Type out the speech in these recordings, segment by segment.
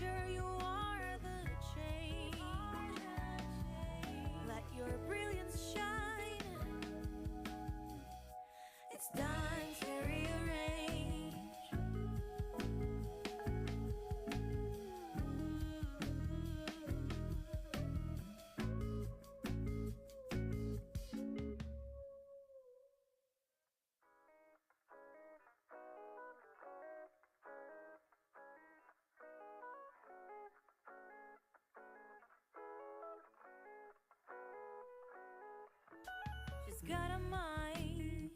future, you are the change. Let your brilliance shine. It's time to rearrange. She's got a mind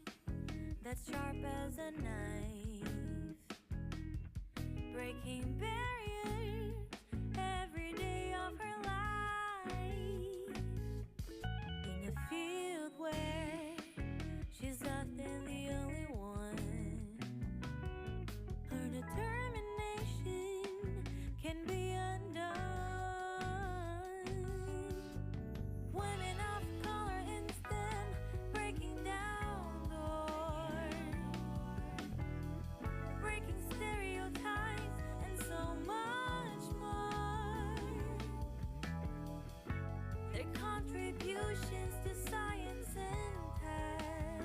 that's sharp as a knife, breaking barriers every day of her life. In a field where she's often the only one, her determination can be undone. Women of color in STEM, breaking down doors, breaking stereotypes, and so much more. Their contributions to science and tech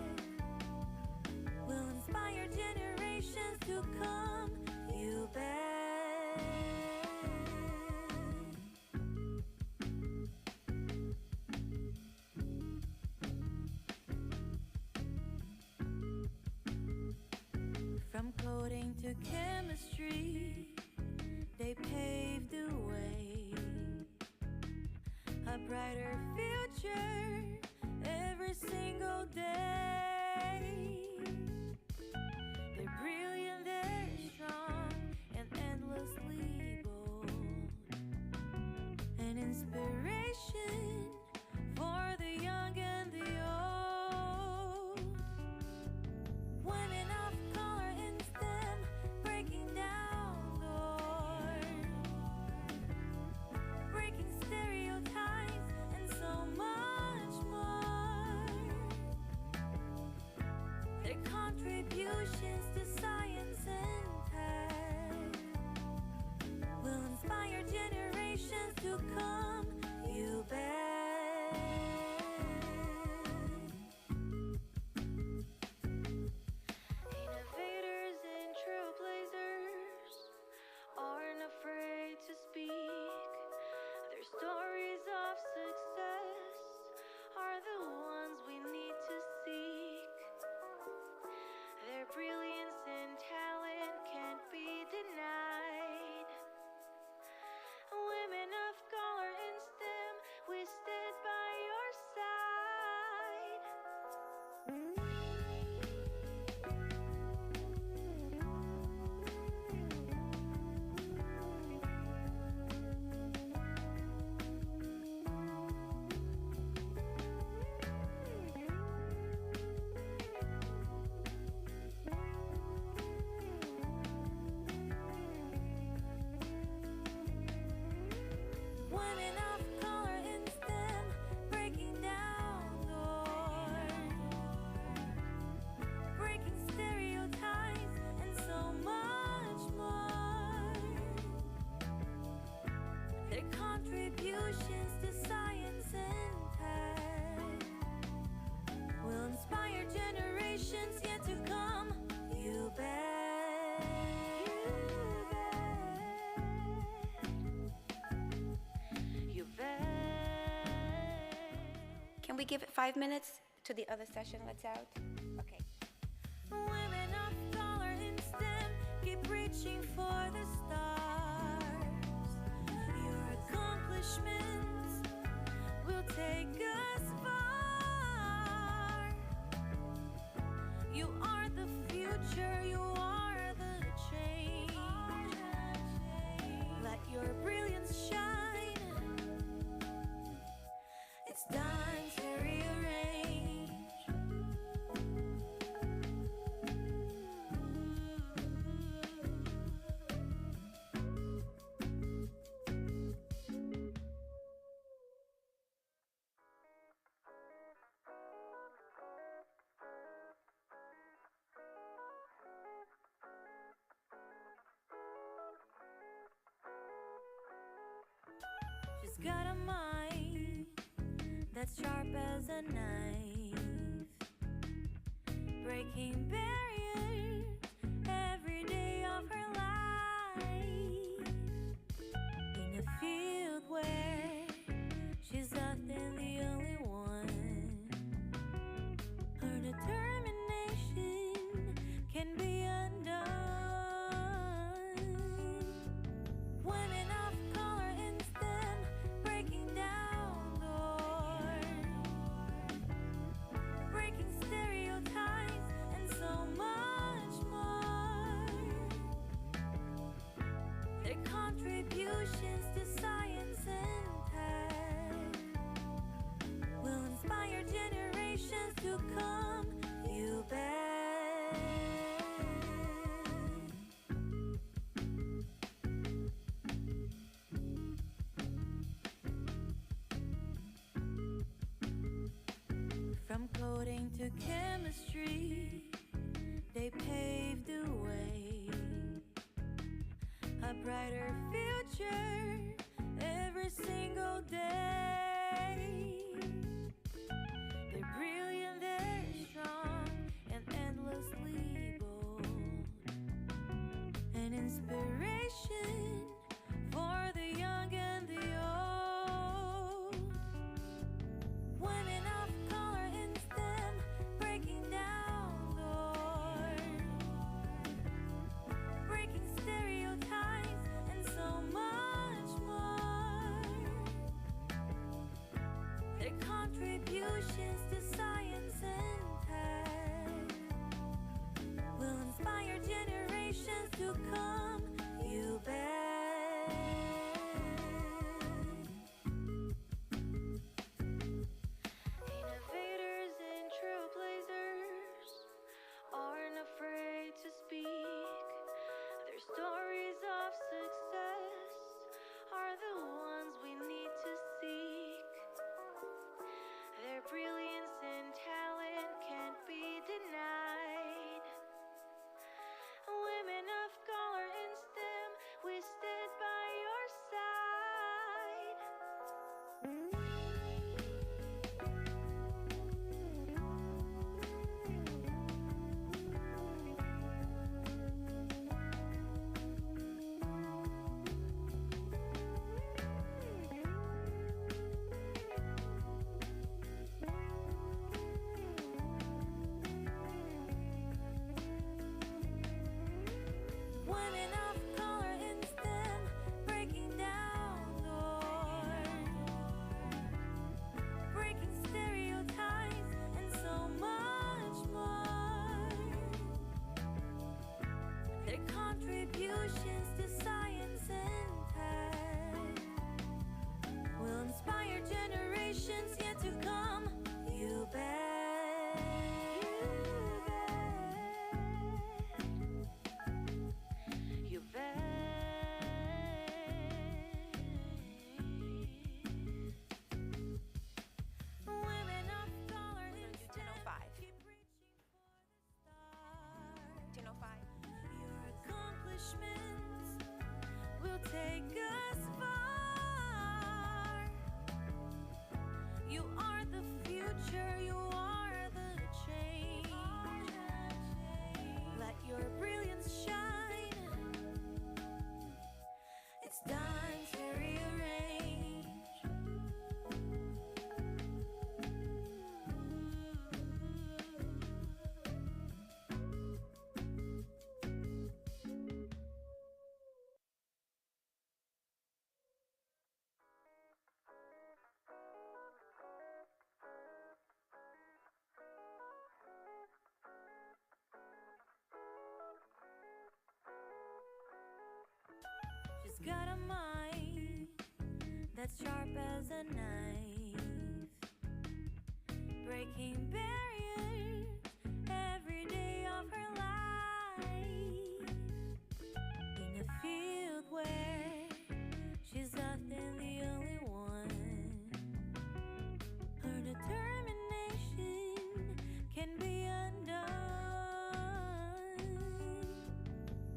will inspire generations to come, you bet. From coding to chemistry, they paved the way. A brighter future every single day. They're brilliant, they're strong, and endlessly bold. An inspiration for the young and the old. Women of color in STEM, breaking down doors, breaking stereotypes, and so much more. Their contributions to science and tech will inspire generations to come, you bet. Innovators and trailblazers aren't afraid to speak. Their stories of success are the ones we need to seek. Their brilliance and talent can't be denied. Women of color in STEM, we stand by your side. Women of color in STEM, breaking down doors, breaking stereotypes, and so much more. Their contributions to science and tech will inspire generations yet to come, you bet. You bet. Can we give it 5 minutes to the other session? Let's out. Okay. Women of color in STEM, keep reaching for the stars. Your accomplishments will take us far. You are the future, you are the change. Let your brilliance shine. It's time to rearrange. got a mind that's sharp as a knife, breaking barriers every day of her life. In a field where she's often the only one, her determination can be undone. Women of color in STEM, breaking down doors, breaking stereotypes, and so much more. Their contributions to science and tech will inspire generations to come, you bet. From coding to chemistry, they paved the way. A brighter future every single day. They're brilliant, they're strong, and endlessly bold. An inspiration for the young and the old. Women of color in STEM, breaking down doors, breaking stereotypes, and so much more. Their contributions to science and tech will inspire generations to come, you bet. Innovators and trailblazers aren't afraid to speak. Their stories of success are the ones we need to seek. Their brilliance and talent can't be denied. Women of color in STEM, we stand by your side. Women of color in STEM, breaking down doors, breaking stereotypes, and so much more. Their contributions to science and tech will inspire generations yet to come, you bet. You bet. Women of color in STEM, 10:05. keep reaching for the stars. 10:05. Your accomplishments will take us far. You are the future, you are the change. Let your brilliance shine. It's time to rearrange. She's got a mind that's sharp as a knife, breaking barriers every day of her life. In a field where she's often the only one, her determination can be undone.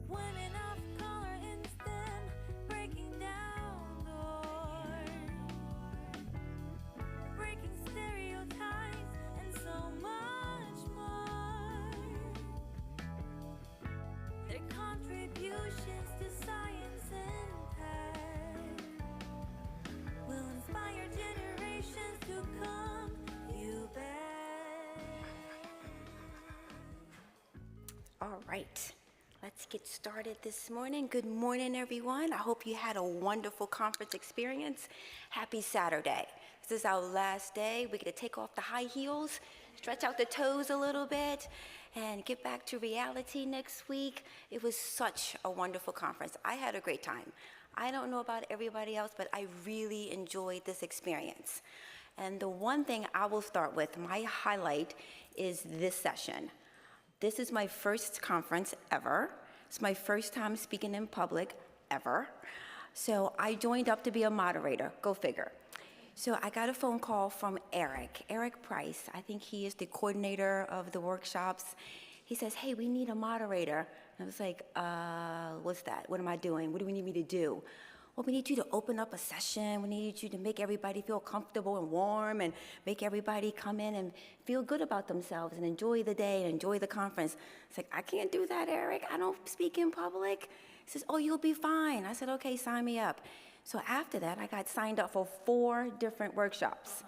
Women of color in STEM, breaking down doors, All right, let's get started this morning. Good morning, everyone. I hope you had a wonderful conference experience. Happy Saturday. This is our last day. We get to take off the high heels, stretch out the toes a little bit, and get back to reality next week. It was such a wonderful conference. I had a great time. I don't know about everybody else, but I really enjoyed this experience. And the one thing I will start with, my highlight, is this session. This is my first conference ever. It's my first time speaking in public ever. So I joined up to be a moderator, go figure. So I got a phone call from Eric Price. I think he is the coordinator of the workshops. He says, hey, we need a moderator. And I was like, what's that? What am I doing? What do we need me to do? Well, we need you to open up a session. We need you to make everybody feel comfortable and warm and make everybody come in and feel good about themselves and enjoy the day and enjoy the conference. It's like, I can't do that, Eric. I don't speak in public. He says, oh, you'll be fine. I said, okay, sign me up. So after that, I got signed up for 4 different workshops.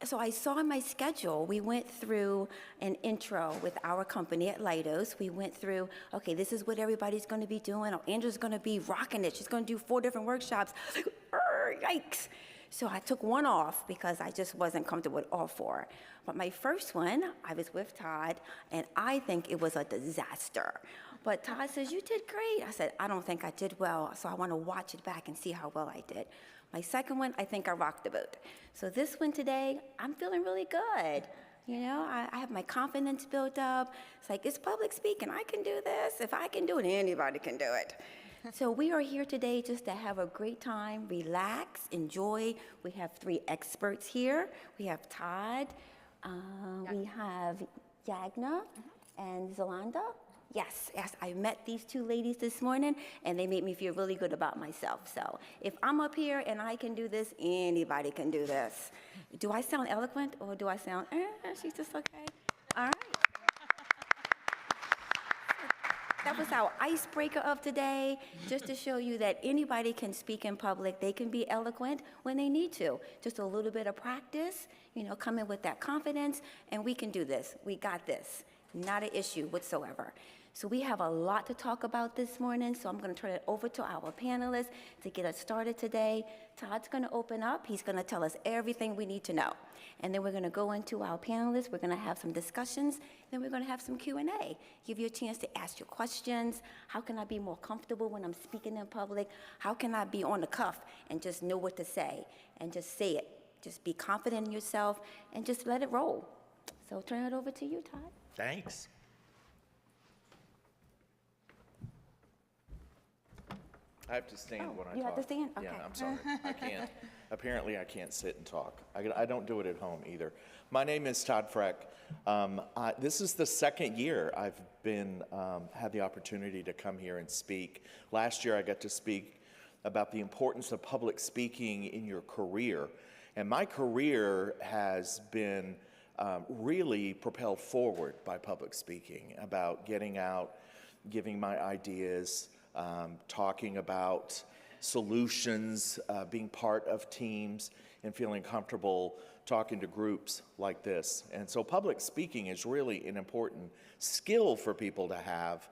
So I saw in my schedule, we went through an intro with our company at Leidos. We went through, okay, this is what everybody's going to be doing. Oh, Andrew's going to be rocking it. She's going to do 4 different workshops. Yikes. So I took one off because I just wasn't comfortable with all 4. But my first one, I was with Todd, and I think it was a disaster. But Todd says, you did great. I said, I don't think I did well, so I want to watch it back and see how well I did. My second one, I think I rocked the boat. So this one today, I'm feeling really good. You know, I have my confidence built up. It's like, it's public speaking. I can do this. If I can do it, anybody can do it. So we are here today just to have a great time, relax, enjoy. We have 3 experts here. We have Todd, we have Yagna, and Zalanda. Yes, I met these 2 ladies this morning, and they made me feel really good about myself. So if I'm up here and I can do this, anybody can do this. Do I sound eloquent, or do I sound, she's just okay? All right. That was our icebreaker of today, just to show you that anybody can speak in public. They can be eloquent when they need to. Just a little bit of practice, you know, come in with that confidence, and we can do this. We got this. Not an issue whatsoever. So we have a lot to talk about this morning, so I'm going to turn it over to our panelists to get us started today. Todd's going to open up. He's going to tell us everything we need to know. And then we're going to go into our panelists. We're going to have some discussions. Then we're going to have some Q&A. Give you a chance to ask your questions. How can I be more comfortable when I'm speaking in public? How can I be on the cuff and just know what to say and just say it? Just be confident in yourself and just let it roll. So turn it over to you, Todd. Thanks. I have to stand when I talk. You have to stand? Okay. Yeah, I'm sorry. I can't. Apparently, I can't sit and talk. I don't do it at home either. My name is Todd Freck. This is the second year I've been had the opportunity to come here and speak. Last year, I got to speak about the importance of public speaking in your career. And my career has been really propelled forward by public speaking, about getting out, giving my ideas, talking about solutions, being part of teams, and feeling comfortable talking to groups like this. And so public speaking is really an important skill for people to have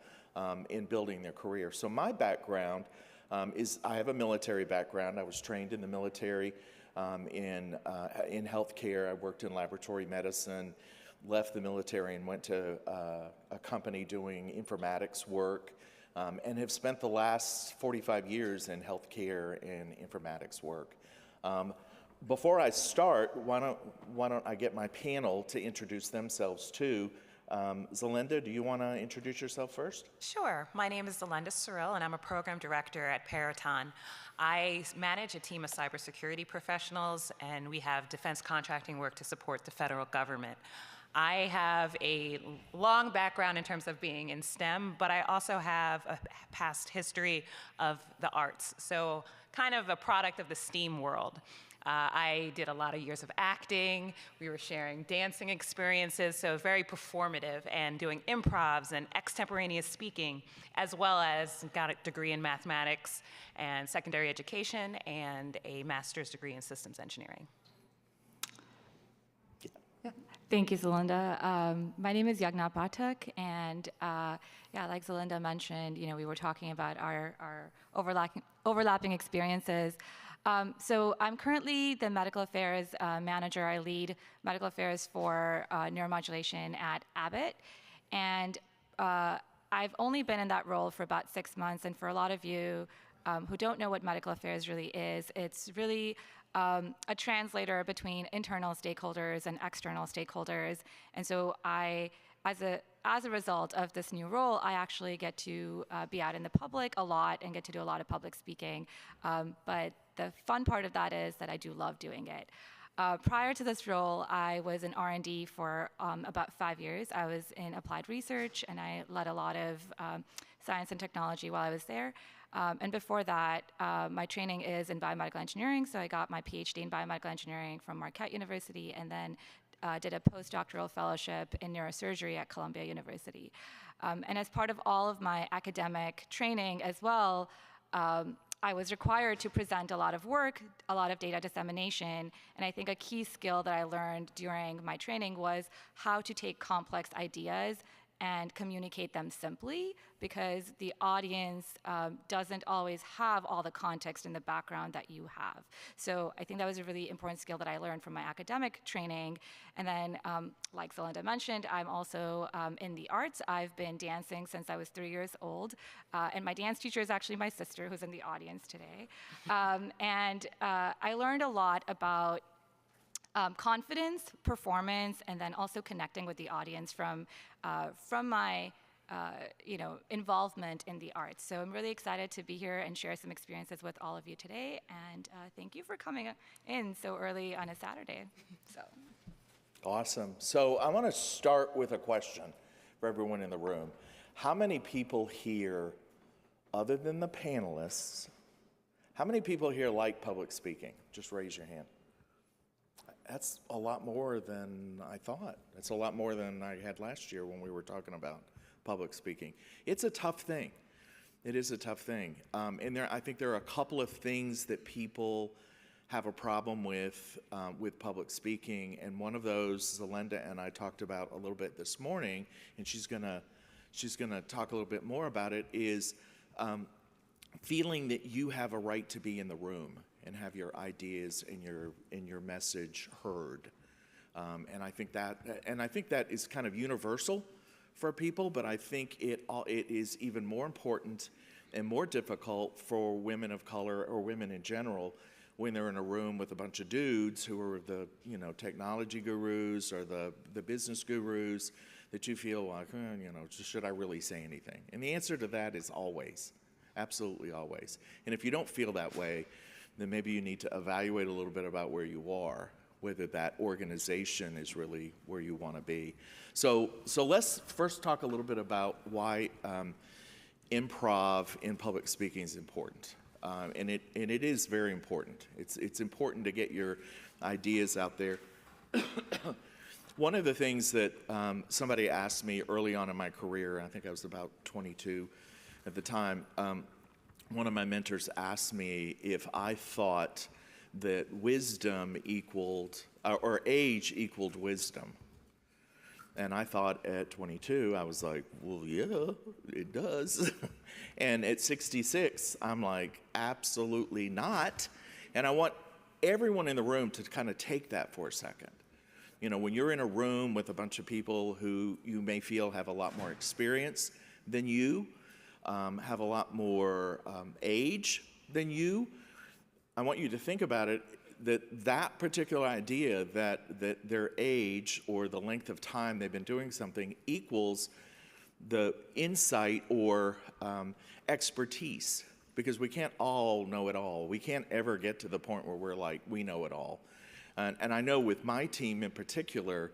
in building their career. So my background is, I have a military background. I was trained in the military in healthcare. I worked in laboratory medicine, left the military and went to a company doing informatics work, and have spent the last 45 years in healthcare and informatics work. Before I start, why don't I get my panel to introduce themselves too. Zalenda, do you want to introduce yourself first? Sure. My name is Zalenda Sorrell, and I'm a program director at Peraton. I manage a team of cybersecurity professionals, and we have defense contracting work to support the federal government. I have a long background in terms of being in STEM, but I also have a past history of the arts, so kind of a product of the STEAM world. I did a lot of years of acting. We were sharing dancing experiences, so very performative, and doing improvs and extemporaneous speaking, as well as got a degree in mathematics and secondary education and a master's degree in systems engineering. Thank you, Zelinda. My name is Yagna Pathak, and yeah, like Zelinda mentioned, we were talking about our overlapping experiences. So I'm currently the medical affairs manager. I lead medical affairs for neuromodulation at Abbott, and I've only been in that role for about 6 months. And for a lot of you who don't know what medical affairs really is, it's really a translator between internal stakeholders and external stakeholders. And so as a result of this new role, I actually get to be out in the public a lot and get to do a lot of public speaking. But the fun part of that is that I do love doing it. Prior to this role, I was in R&D for about 5 years. I was in applied research, and I led a lot of science and technology while I was there. And before that, my training is in biomedical engineering, so I got my PhD in biomedical engineering from Marquette University, and then did a postdoctoral fellowship in neurosurgery at Columbia University. And as part of all of my academic training as well, I was required to present a lot of work, a lot of data dissemination, and I think a key skill that I learned during my training was how to take complex ideas and communicate them simply, because the audience doesn't always have all the context in the background that you have. So I think that was a really important skill that I learned from my academic training. And then, like Zelinda mentioned, I'm also in the arts. I've been dancing since I was 3 years old. And my dance teacher is actually my sister, who's in the audience today. And I learned a lot about confidence, performance, and then also connecting with the audience from my involvement in the arts. So I'm really excited to be here and share some experiences with all of you today. And thank you for coming in so early on a Saturday. So. Awesome. So I want to start with a question for everyone in the room. How many people here, other than the panelists, how many people here like public speaking? Just raise your hand. That's a lot more than I thought. That's a lot more than I had last year when we were talking about public speaking. It's a tough thing. It is a tough thing. And I think there are a couple of things that people have a problem with public speaking, and one of those, Zelinda and I talked about a little bit this morning, and she's gonna talk a little bit more about it, is feeling that you have a right to be in the room and have your ideas and your message heard. And I think that is kind of universal for people, but I think it is even more important and more difficult for women of color or women in general when they're in a room with a bunch of dudes who are the technology gurus or the business gurus, that you feel like, should I really say anything? And the answer to that is always, absolutely always. And if you don't feel that way, then maybe you need to evaluate a little bit about where you are, whether that organization is really where you want to be. So let's first talk a little bit about why improv in public speaking is important. And it is very important. It's important to get your ideas out there. One of the things that somebody asked me early on in my career, I think I was about 22 at the time, one of my mentors asked me if I thought that wisdom equaled, or age equaled wisdom. And I thought at 22, I was like, well, yeah, it does. And at 66, I'm like, absolutely not. And I want everyone in the room to kind of take that for a second. When you're in a room with a bunch of people who you may feel have a lot more experience than you, have a lot more age than you, I want you to think about it, that particular idea that their age or the length of time they've been doing something equals the insight or expertise, because we can't all know it all. We can't ever get to the point where we're like, we know it all. And I know with my team in particular,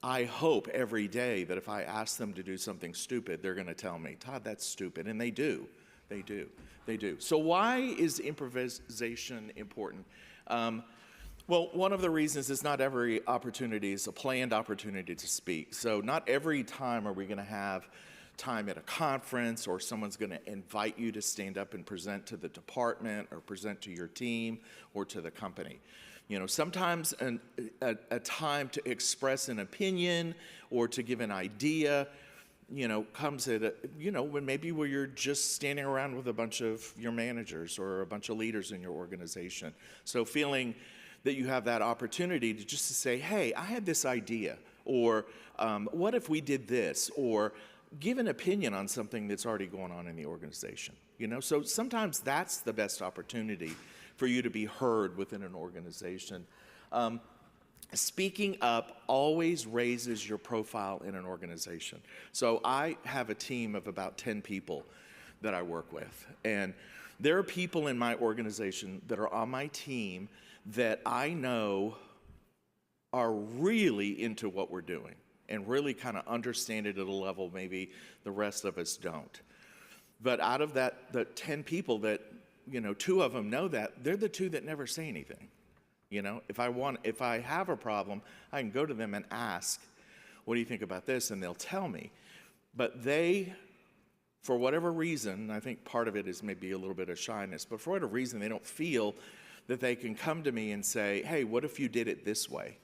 I hope every day that if I ask them to do something stupid, they're going to tell me, Todd, that's stupid. And they do. They do. They do. So why is improvisation important? Well, one of the reasons is not every opportunity is a planned opportunity to speak. So not every time are we going to have time at a conference or someone's going to invite you to stand up and present to the department or present to your team or to the company. You know, sometimes a time to express an opinion or to give an idea, you know, comes at when maybe where you're just standing around with a bunch of your managers or a bunch of leaders in your organization. So feeling that you have that opportunity to just to say, hey, I had this idea, or what if we did this, or give an opinion on something that's already going on in the organization. You know, so sometimes that's the best opportunity for you to be heard within an organization. Speaking up always raises your profile in an organization. So I have a team of about 10 people that I work with. And there are people in my organization that are on my team that I know are really into what we're doing and really kind of understand it at a level maybe the rest of us don't. But out of the 10 people that, you know, 2 of them know that, they're the 2 that never say anything. You know, if I have a problem, I can go to them and ask, what do you think about this? And they'll tell me. But they, for whatever reason, I think part of it is maybe a little bit of shyness, but for whatever reason, they don't feel that they can come to me and say, hey, what if you did it this way?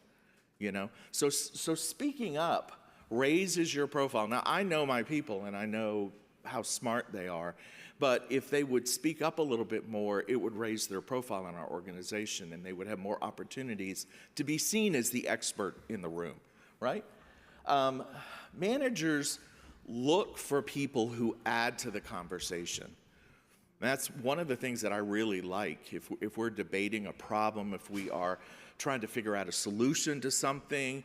You know, so speaking up raises your profile. Now, I know my people and I know how smart they are, but if they would speak up a little bit more, it would raise their profile in our organization and they would have more opportunities to be seen as the expert in the room, right? Managers look for people who add to the conversation. That's one of the things that I really like. If we're debating a problem, if we are trying to figure out a solution to something,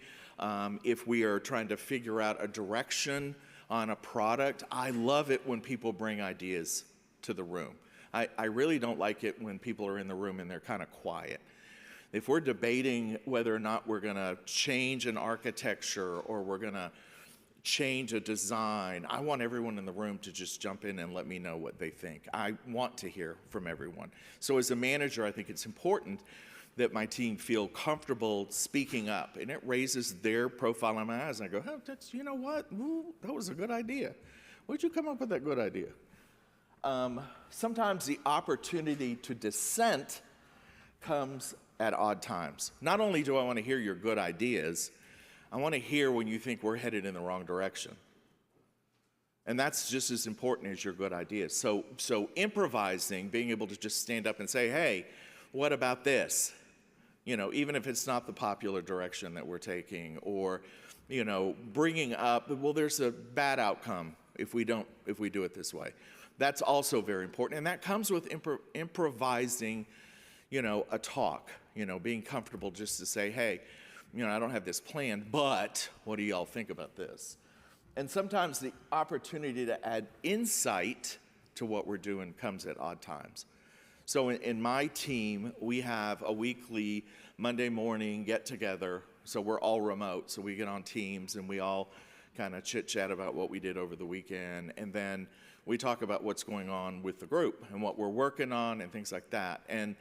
if we are trying to figure out a direction on a product, I love it when people bring ideas to the room. I really don't like it when people are in the room and they're kind of quiet. If we're debating whether or not we're going to change an architecture or we're going to change a design, I want everyone in the room to just jump in and let me know what they think. I want to hear from everyone. So as a manager, I think it's important that my team feel comfortable speaking up, and it raises their profile in my eyes. And I go, oh, that's, you know what? Ooh, that was a good idea. Where'd you come up with that good idea? Sometimes the opportunity to dissent comes at odd times. Not only do I want to hear your good ideas, I want to hear when you think we're headed in the wrong direction. And that's just as important as your good ideas. So improvising, being able to just stand up and say, hey, what about this? You know, even if it's not the popular direction that we're taking, or, you know, bringing up, well, there's a bad outcome if we do it this way. That's also very important. And that comes with improvising, you know, a talk, you know, being comfortable just to say, hey, you know, I don't have this plan, but what do y'all think about this? And sometimes the opportunity to add insight to what we're doing comes at odd times. So in my team, we have a weekly Monday morning get-together. So we're all remote, so we get on Teams and we all kind of chit-chat about what we did over the weekend. And then we talk about what's going on with the group and what we're working on and things like that. And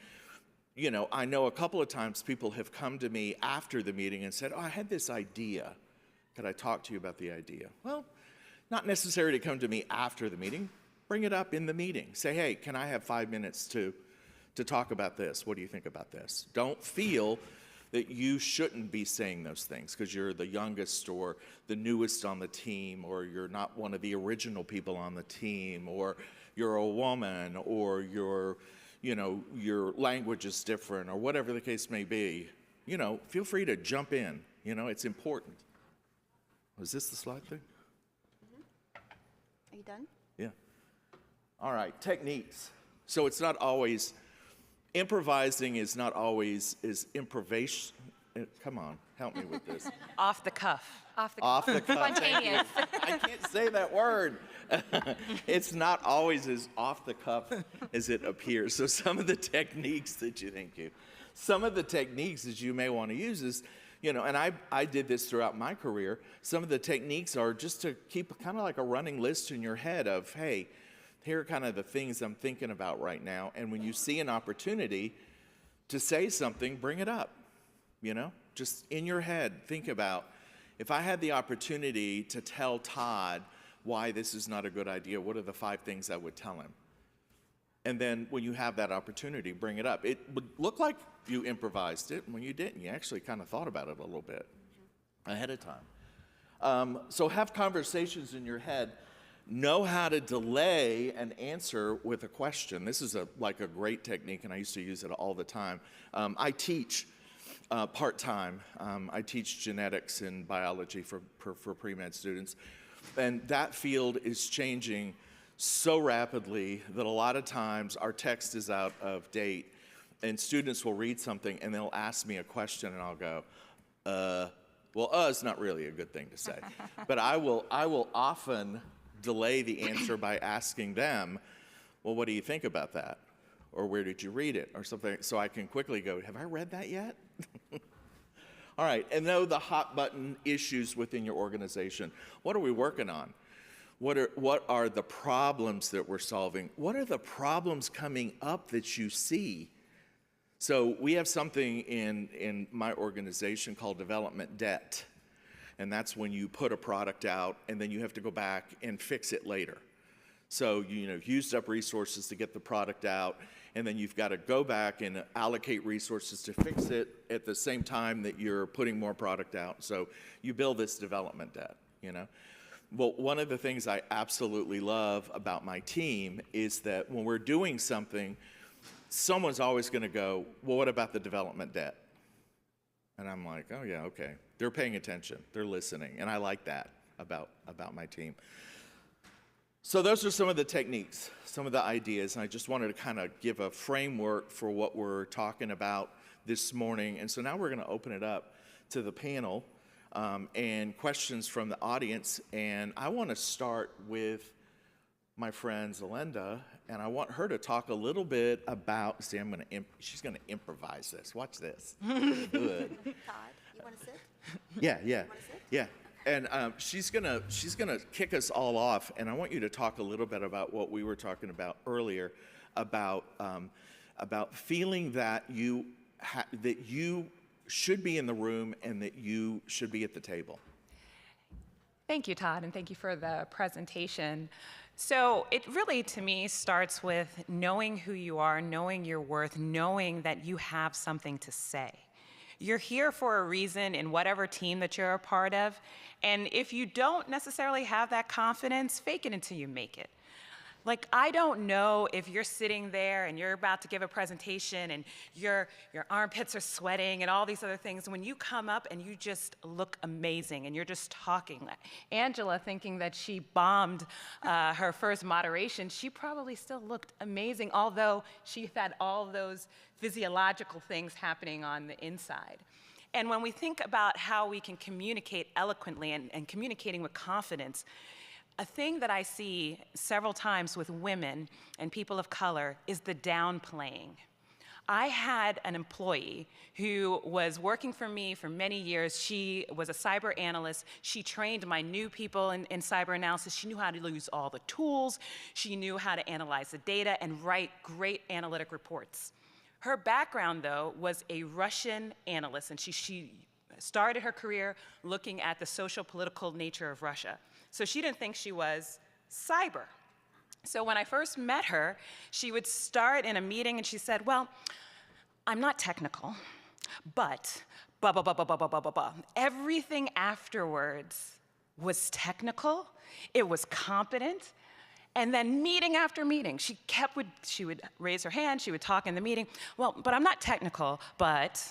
you know, I know a couple of times people have come to me after the meeting and said, oh, I had this idea. Could I talk to you about the idea? Well, not necessary to come to me after the meeting. Bring it up in the meeting. Say, hey, can I have 5 minutes to talk about this? What do you think about this? Don't feel that you shouldn't be saying those things because you're the youngest or the newest on the team, or you're not one of the original people on the team, or you're a woman, or you know, your language is different, or whatever the case may be. You know, feel free to jump in. You know, it's important. Was this the slide thing? Are you done? Yeah. All right, techniques. So it's not always, improvising is not always, is improvisation. Come on, help me with this. Off the cuff. Off the cuff. Spontaneous. I can't say that word. It's not always as off the cuff as it appears. So some of the techniques that you may want to use is, you know, and I did this throughout my career. Some of the techniques are just to keep kind of like a running list in your head of, hey, here are kind of the things I'm thinking about right now. And when you see an opportunity to say something, bring it up. You know, just in your head, think about, if I had the opportunity to tell Todd why this is not a good idea, what are the 5 things I would tell him? And then when you have that opportunity, bring it up. It would look like you improvised it, and when you didn't, you actually kind of thought about it a little bit ahead of time. So have conversations in your head. Know how to delay an answer with a question. This is like a great technique, and I used to use it all the time. I teach part-time. I teach genetics and biology for pre-med students. And that field is changing so rapidly that a lot of times our text is out of date, and students will read something and they'll ask me a question, and I'll go, well, is not really a good thing to say. But I will often delay the answer by asking them, well, what do you think about that? Or where did you read it? Or something, so I can quickly go, have I read that yet? All right, and know the hot button issues within your organization. What are we working on? What are the problems that we're solving? What are the problems coming up that you see? So we have something in my organization called development debt. And that's when you put a product out and then you have to go back and fix it later. So you've used up resources to get the product out, and then you've got to go back and allocate resources to fix it at the same time that you're putting more product out. So you build this development debt, Well, one of the things I absolutely love about my team is that when we're doing something, someone's always going to go, well, what about the development debt? And I'm like, oh yeah, okay. They're paying attention, they're listening, and I like that about my team. So those are some of the techniques, some of the ideas, and I just wanted to kind of give a framework for what we're talking about this morning. And so now we're going to open it up to the panel and questions from the audience. And I want to start with my friend Zelenda, and I want her to talk a little bit about, she's going to improvise this. Watch this. Good. Todd, you want to sit? Yeah. You want to sit? Yeah. And she's gonna kick us all off, and I want you to talk a little bit about what we were talking about earlier, about feeling that you should be in the room and that you should be at the table. Thank you, Todd, and thank you for the presentation. So it really, to me, starts with knowing who you are, knowing your worth, knowing that you have something to say. You're here for a reason in whatever team that you're a part of, and if you don't necessarily have that confidence, fake it until you make it. Like, I don't know if you're sitting there and you're about to give a presentation and your armpits are sweating and all these other things. When you come up and you just look amazing and you're just talking. Angela, thinking that she bombed her first moderation, she probably still looked amazing, although she had all those physiological things happening on the inside. And when we think about how we can communicate eloquently and communicating with confidence, a thing that I see several times with women and people of color is the downplaying. I had an employee who was working for me for many years. She was a cyber analyst. She trained my new people in cyber analysis. She knew how to use all the tools. She knew how to analyze the data and write great analytic reports. Her background, though, was a Russian analyst, and she started her career looking at the social political nature of Russia. So she didn't think she was cyber. So when I first met her, she would start in a meeting and she said, well, I'm not technical, but blah, blah, blah, blah, blah, blah, blah, blah, blah. Everything afterwards was technical, it was competent, and then meeting after meeting, she would raise her hand, she would talk in the meeting, well, but I'm not technical, but,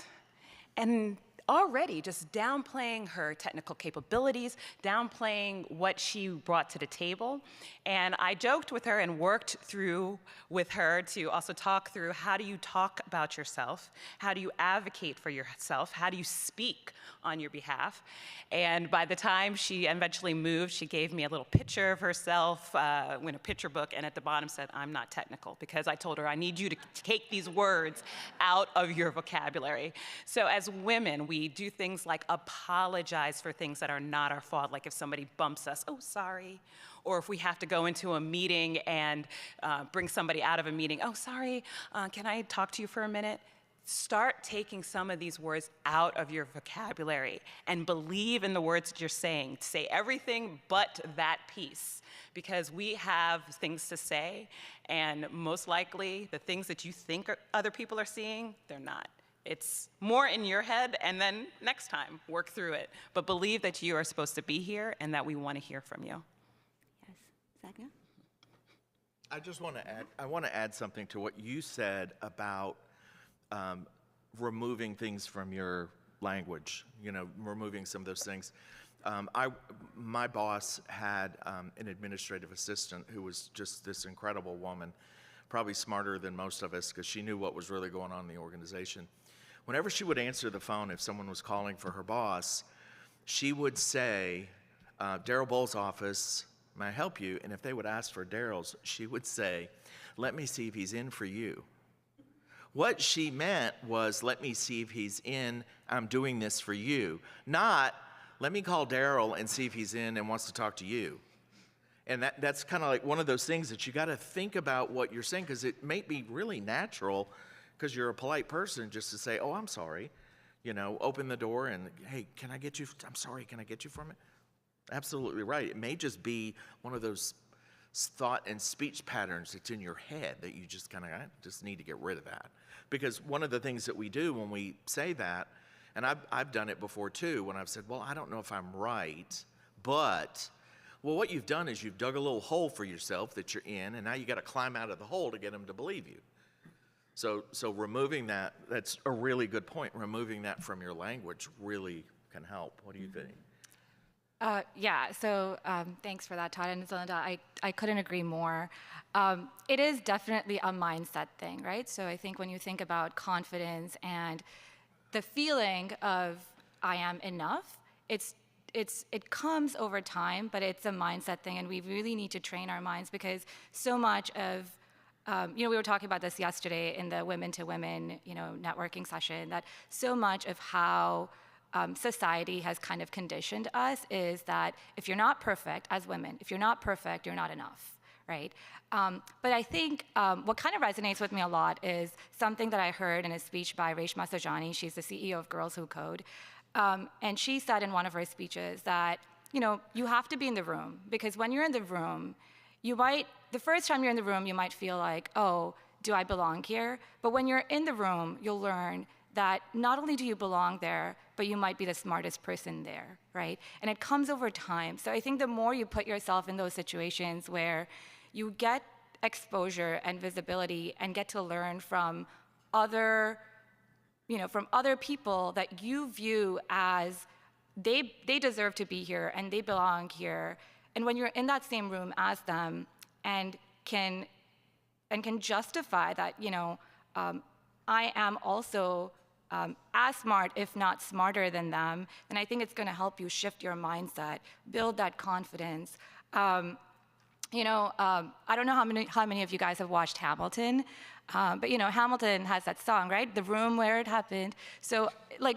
and already just downplaying her technical capabilities, downplaying what she brought to the table. And I joked with her and worked through with her to also talk through, how do you talk about yourself? How do you advocate for yourself? How do you speak on your behalf? And by the time she eventually moved, she gave me a little picture of herself in a picture book, and at the bottom said, I'm not technical, because I told her, I need you to take these words out of your vocabulary. So as women, we do things like apologize for things that are not our fault, like if somebody bumps us, oh, sorry. Or if we have to go into a meeting and bring somebody out of a meeting, oh, sorry, can I talk to you for a minute? start taking some of these words out of your vocabulary and believe in the words that you're saying. Say everything but that piece, because we have things to say, and most likely the things that you think other people are seeing, they're not. It's more in your head, and then next time, work through it. But believe that you are supposed to be here and that we want to hear from you. Yes. Sagna? I just want to add something to what you said about removing things from your language, removing some of those things. My boss had an administrative assistant who was just this incredible woman, probably smarter than most of us because she knew what was really going on in the organization. Whenever she would answer the phone, if someone was calling for her boss, she would say, Daryl Bowles' office, may I help you? And if they would ask for Daryl's, she would say, let me see if he's in for you. What she meant was, let me see if he's in, I'm doing this for you. Not, let me call Daryl and see if he's in and wants to talk to you. And that's kind of like one of those things that you got to think about what you're saying, because it may be really natural, because you're a polite person, just to say, oh, I'm sorry. Open the door and, hey, can I get you, I'm sorry, can I get you from it? Absolutely right. It may just be one of those thought and speech patterns that's in your head that you just kind of just need to get rid of that. Because one of the things that we do when we say that, and I've done it before too, when I've said, well, I don't know if I'm right, but, well, what you've done is you've dug a little hole for yourself that you're in, and now you got to climb out of the hole to get them to believe you. So removing that, that's a really good point. Removing that from your language really can help. What do you think? So thanks for that, Todd and Zelinda. I couldn't agree more. It is definitely a mindset thing, right? So I think when you think about confidence and the feeling of I am enough, it comes over time, but it's a mindset thing, and we really need to train our minds, because so much of we were talking about this yesterday in the Women to Women, networking session, that so much of how society has kind of conditioned us is that if you're not perfect as women, if you're not perfect, you're not enough, right? But I think what kind of resonates with me a lot is something that I heard in a speech by Reshma Saujani. She's the CEO of Girls Who Code. And she said in one of her speeches that, you have to be in the room, because when you're in the room, the first time you're in the room, you might feel like, oh, do I belong here? But when you're in the room, you'll learn that not only do you belong there, but you might be the smartest person there, right? And it comes over time. So I think the more you put yourself in those situations where you get exposure and visibility and get to learn from other people that you view as they deserve to be here and they belong here. And when you're in that same room as them and can justify that, I am also as smart, if not smarter than them, then I think it's going to help you shift your mindset, build that confidence. I don't know how many of you guys have watched Hamilton, but Hamilton has that song, right? The room where it happened. So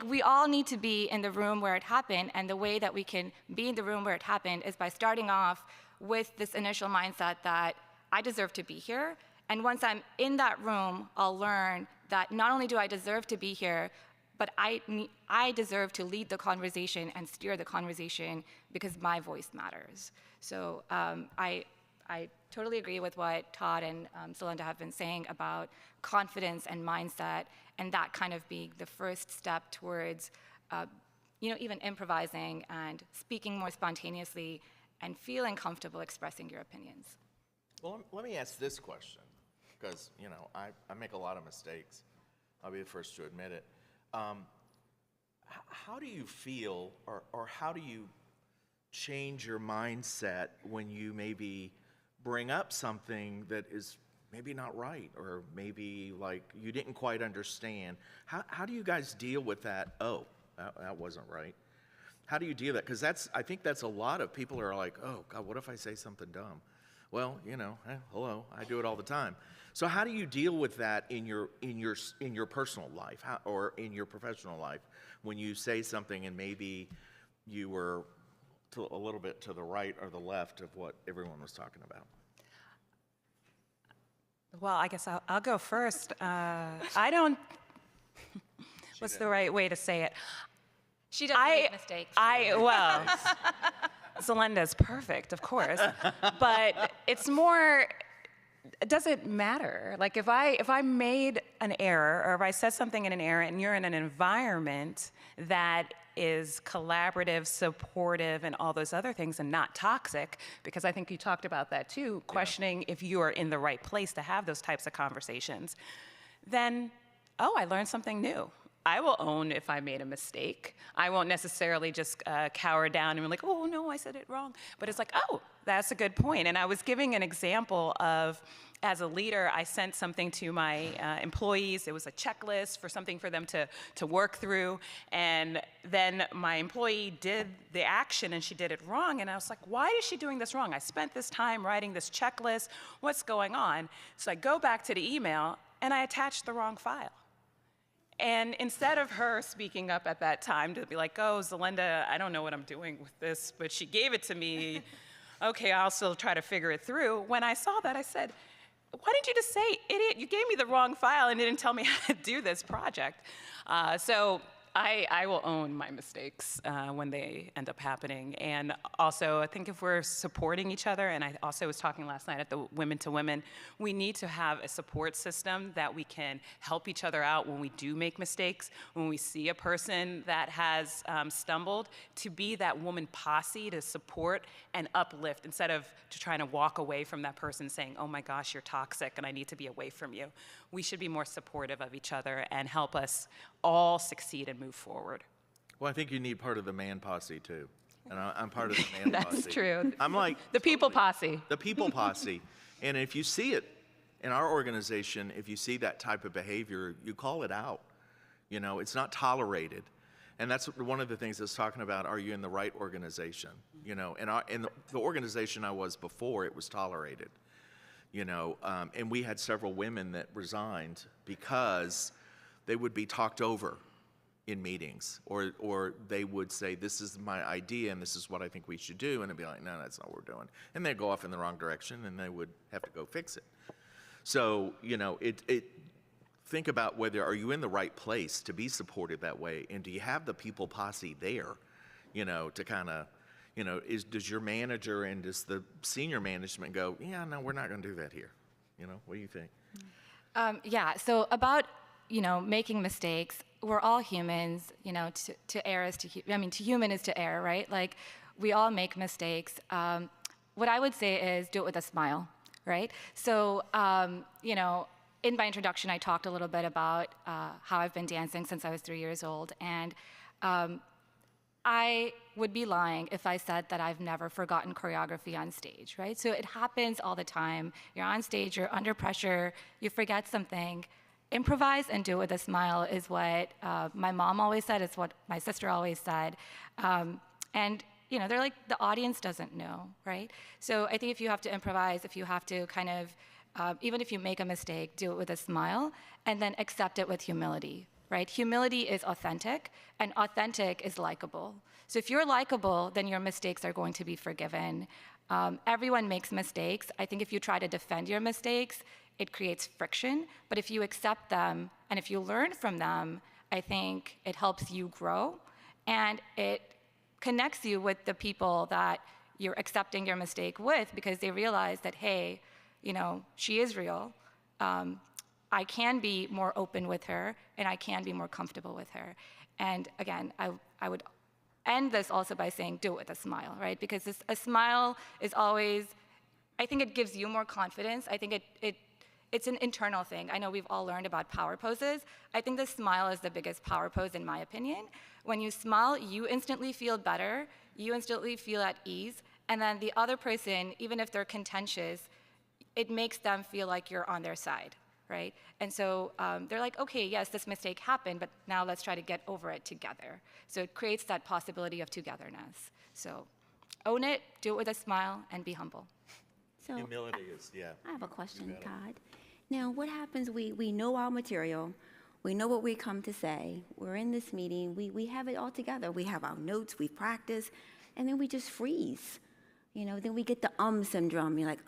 we all need to be in the room where it happened, and the way that we can be in the room where it happened is by starting off with this initial mindset that I deserve to be here. And once I'm in that room, I'll learn that not only do I deserve to be here, but I deserve to lead the conversation and steer the conversation because my voice matters. So I totally agree with what Todd and Zelinda have been saying about confidence and mindset, and that kind of being the first step towards, even improvising and speaking more spontaneously and feeling comfortable expressing your opinions. Well, let me ask this question, because, I make a lot of mistakes. I'll be the first to admit it. How do you feel, or how do you change your mindset when you maybe bring up something that is maybe not right, or maybe you didn't quite understand? How do you guys deal with that? Oh, that wasn't right. How do you deal with that? Because I think that's a lot of people are like, oh God, what if I say something dumb? Well, hello, I do it all the time. So how do you deal with that in your personal life, or in your professional life, when you say something and maybe you were a little bit to the right or the left of what everyone was talking about? Well, I guess I'll go first. I don't what's the right way to say it? She doesn't make mistakes. Well, Zelenda's perfect, of course, but it's more, does it matter? Like if I made an error, or if I said something in an error and you're in an environment that is collaborative, supportive, and all those other things, and not toxic, because I think you talked about that too, questioning if you are in the right place to have those types of conversations, then, oh, I learned something new. I will own if I made a mistake. I won't necessarily just cower down and be like, oh, no, I said it wrong. But it's like, oh, that's a good point. And I was giving an example of, as a leader, I sent something to my employees. It was a checklist for something for them to work through. And then my employee did the action and she did it wrong. And I was like, why is she doing this wrong? I spent this time writing this checklist. What's going on? So I go back to the email and I attached the wrong file. And instead of her speaking up at that time to be like, oh, Zelenda, I don't know what I'm doing with this, but she gave it to me. Okay, I'll still try to figure it through. When I saw that, I said, why didn't you just say, idiot, you gave me the wrong file and didn't tell me how to do this project? So I will own my mistakes when they end up happening. And also, I think if we're supporting each other, and I also was talking last night at the Women to Women, we need to have a support system that we can help each other out when we do make mistakes, when we see a person that has stumbled, to be that woman posse to support and uplift instead of to trying to walk away from that person saying, oh my gosh, you're toxic and I need to be away from you. We should be more supportive of each other and help us all succeed and move forward. Well, I think you need part of the man posse too. And I'm part of the man posse. That's true. I'm like The people posse. the people posse. And if you see it in our organization, if you see that type of behavior, you call it out. You know, it's not tolerated. And that's one of the things that's talking about, are you in the right organization? You know, and the organization I was before, it was tolerated. You know, and we had several women that resigned because they would be talked over in meetings, or they would say, this is my idea and this is what I think we should do, and they'd be like, no, that's not what we're doing. And they'd go off in the wrong direction and they would have to go fix it. So, you know, think about whether, are you in the right place to be supported that way, and do you have the people posse there, you know, to kind of, you know, does your manager and does the senior management go, yeah, no, we're not going to do that here? You know, what do you think? Yeah, so about, you know, making mistakes, we're all humans, you know, to err is to human is to err, right? Like, we all make mistakes. What I would say is do it with a smile, right? So, you know, in my introduction, I talked a little bit about how I've been dancing since I was 3 years old, and I would be lying if I said that I've never forgotten choreography on stage, right? So it happens all the time. You're on stage, you're under pressure, you forget something. Improvise and do it with a smile is what my mom always said, it's what my sister always said. And, you know, they're like, the audience doesn't know, right? So I think if you have to improvise, if you have to kind of, even if you make a mistake, do it with a smile, and then accept it with humility. Right? Humility is authentic, and authentic is likable. So if you're likable, then your mistakes are going to be forgiven. Everyone makes mistakes. I think if you try to defend your mistakes, it creates friction. But if you accept them, and if you learn from them, I think it helps you grow, and it connects you with the people that you're accepting your mistake with, because they realize that, hey, you know, she is real. I can be more open with her, and I can be more comfortable with her. And again, I would end this also by saying, do it with a smile, right? Because a smile is always, I think it gives you more confidence. I think it's an internal thing. I know we've all learned about power poses. I think the smile is the biggest power pose, in my opinion. When you smile, you instantly feel better, you instantly feel at ease, and then the other person, even if they're contentious, it makes them feel like you're on their side. Right? And so they're like, okay, yes, this mistake happened, but now let's try to get over it together. So it creates that possibility of togetherness. So own it, do it with a smile, and be humble. So Humility is, yeah. I have a question, Todd. Now, what happens, we know our material, we know what we come to say, we're in this meeting, we have it all together. We have our notes, we practice, and then we just freeze. You know, then we get the syndrome. You're like,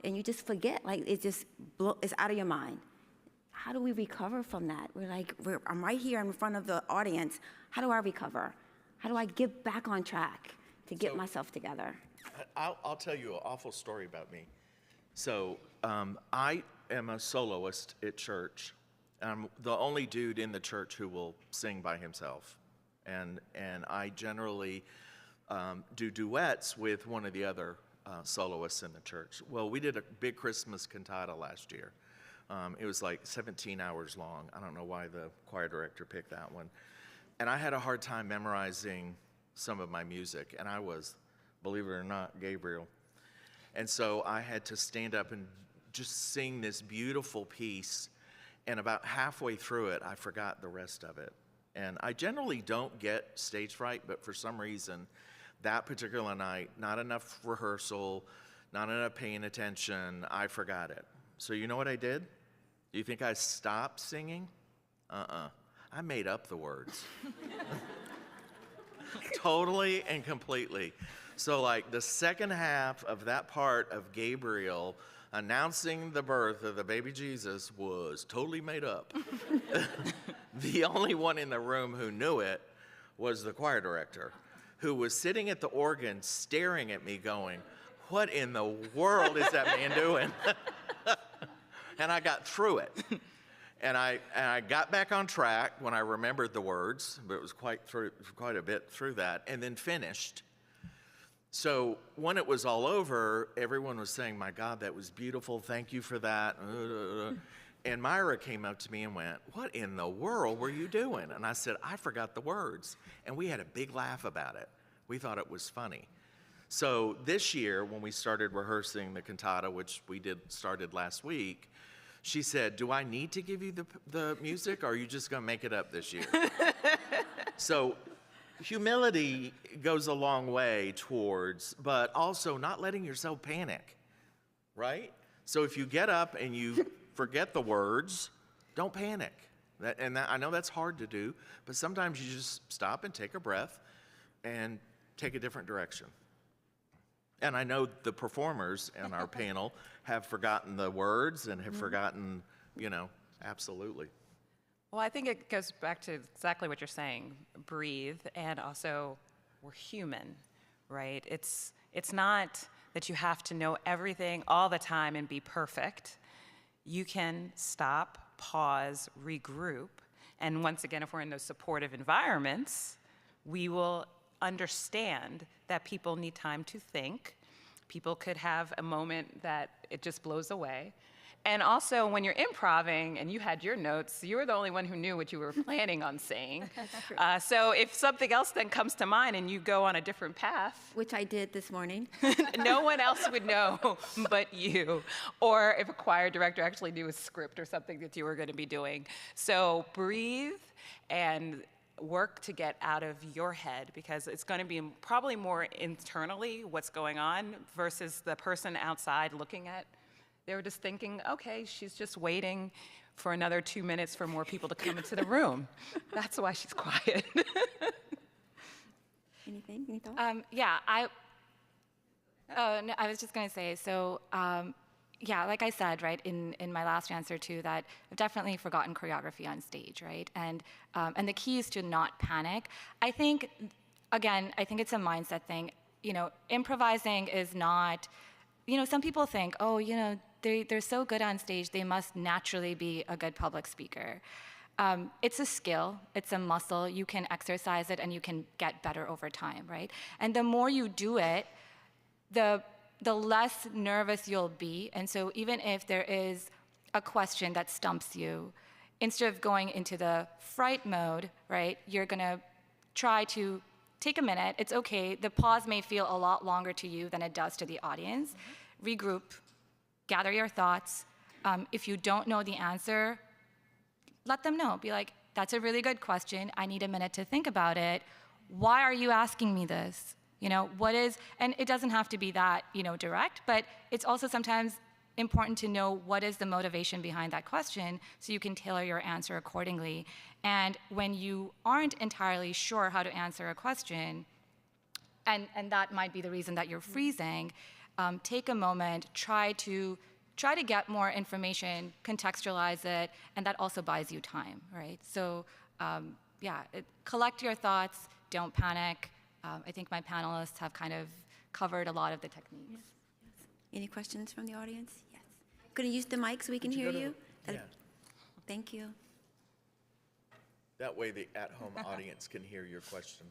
and you just forget, like it's out of your mind. how do we recover from that? I'm right here in front of the audience. How do I recover? How do I get back on track to get myself together? I'll tell you an awful story about me. So I am a soloist at church. I'm the only dude in the church who will sing by himself. And I generally do duets with one of the other soloists in the church. Well, we did a big Christmas cantata last year. It was like 17 hours long. I don't know why the choir director picked that one. And I had a hard time memorizing some of my music. And I was, believe it or not, Gabriel. And so I had to stand up and just sing this beautiful piece. And about halfway through it, I forgot the rest of it. And I generally don't get stage fright, but for some reason, that particular night, not enough rehearsal, not enough paying attention, I forgot it. So you know what I did? Do you think I stopped singing? I made up the words. Totally and completely. So like the second half of that part of Gabriel announcing the birth of the baby Jesus was totally made up. The only one in the room who knew it was the choir director, who was sitting at the organ staring at me going, what in the world is that man doing? And I got through it. And I got back on track when I remembered the words, but it was quite a bit through that, and then finished. So when it was all over, everyone was saying, my God, that was beautiful. Thank you for that. And Myra came up to me and went, what in the world were you doing? And I said, I forgot the words. And we had a big laugh about it. We thought it was funny. So this year, when we started rehearsing the cantata, which we started last week, she said, do I need to give you the music, or are you just going to make it up this year? So humility goes a long way towards, but also not letting yourself panic, right? So if you get up and you forget the words, don't panic. I know that's hard to do, but sometimes you just stop and take a breath and take a different direction. And I know the performers in our panel have forgotten the words and have forgotten, absolutely. Well, I think it goes back to exactly what you're saying, breathe, and also we're human, right? It's not that you have to know everything all the time and be perfect. You can stop, pause, regroup, and once again, if we're in those supportive environments, we will understand that people need time to think. People could have a moment that it just blows away. And also, when you're improvising and you had your notes, you were the only one who knew what you were planning on saying. So if something else then comes to mind and you go on a different path, Which I did this morning. no one else would know but you. Or if a choir director actually knew a script or something that you were going to be doing. So breathe and work to get out of your head, because it's going to be probably more internally what's going on versus the person outside looking at. They were just thinking, okay, she's just waiting for another 2 minutes for more people to come into the room. That's why she's quiet. Anything? Any thoughts? No, I was just going to say, so like I said, right, in my last answer too, that I've definitely forgotten choreography on stage, right? And the key is to not panic. I think it's a mindset thing. Improvising is not, some people think, they're so good on stage, they must naturally be a good public speaker. It's a skill, it's a muscle, you can exercise it and you can get better over time, right? And the more you do it, the less nervous you'll be. And so even if there is a question that stumps you, instead of going into the fright mode, right, you're gonna try to take a minute. It's okay, the pause may feel a lot longer to you than it does to the audience. Regroup, gather your thoughts. If you don't know the answer, let them know. Be like, that's a really good question. I need a minute to think about it. Why are you asking me this? And it doesn't have to be that, direct, but it's also sometimes important to know what is the motivation behind that question so you can tailor your answer accordingly. And when you aren't entirely sure how to answer a question, and that might be the reason that you're freezing, take a moment, try try to get more information, contextualize it, and that also buys you time, right? So collect your thoughts, don't panic. I think my panelists have kind of covered a lot of the techniques. Yes. Any questions from the audience? Yes. Going to use the mic so we can hear you? Yeah. Thank you. That way the at-home audience can hear your question.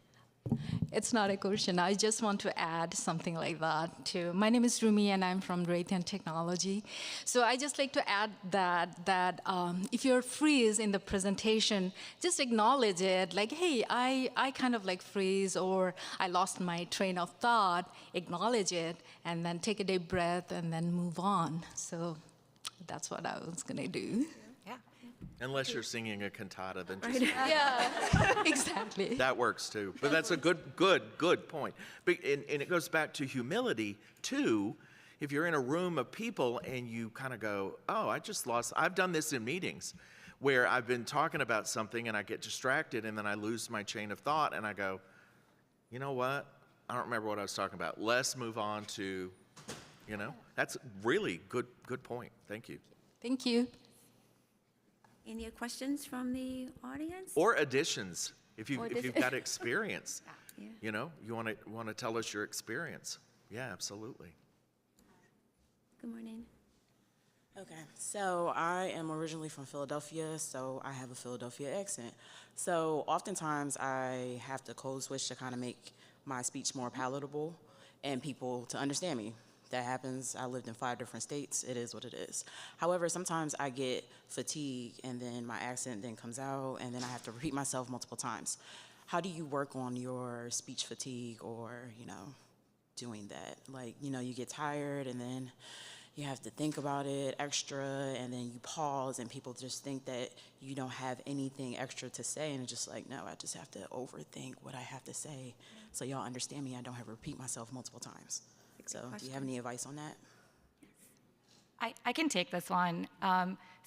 It's not a question. I just want to add something like that too. My name is Rumi, and I'm from Raytheon Technology. So I just like to add that if you're freeze in the presentation, just acknowledge it. Like, hey, I kind of like freeze, or I lost my train of thought. Acknowledge it, and then take a deep breath, and then move on. So that's what I was gonna do. Unless you're singing a cantata, then just Yeah, exactly. that works too. But that's a good point. And it goes back to humility too. If you're in a room of people and you kind of go, oh, I've done this in meetings where I've been talking about something and I get distracted and then I lose my chain of thought and I go, you know what? I don't remember what I was talking about. Let's move on to, that's really good point. Thank you. Thank you. Any questions from the audience? Or additions, if you've got experience, Yeah. you want to tell us your experience. Yeah, absolutely. Good morning. Okay, so I am originally from Philadelphia, so I have a Philadelphia accent. So oftentimes I have to code switch to kind of make my speech more palatable and people to understand me. That happens. I lived in 5 different states. It is what it is. However, sometimes I get fatigue and then my accent then comes out and then I have to repeat myself multiple times. How do you work on your speech fatigue or, doing that? Like, you get tired and then you have to think about it extra and then you pause and people just think that you don't have anything extra to say and it's just like, no, I just have to overthink what I have to say so y'all understand me. I don't have to repeat myself multiple times. So do you have any advice on that? I can take this one.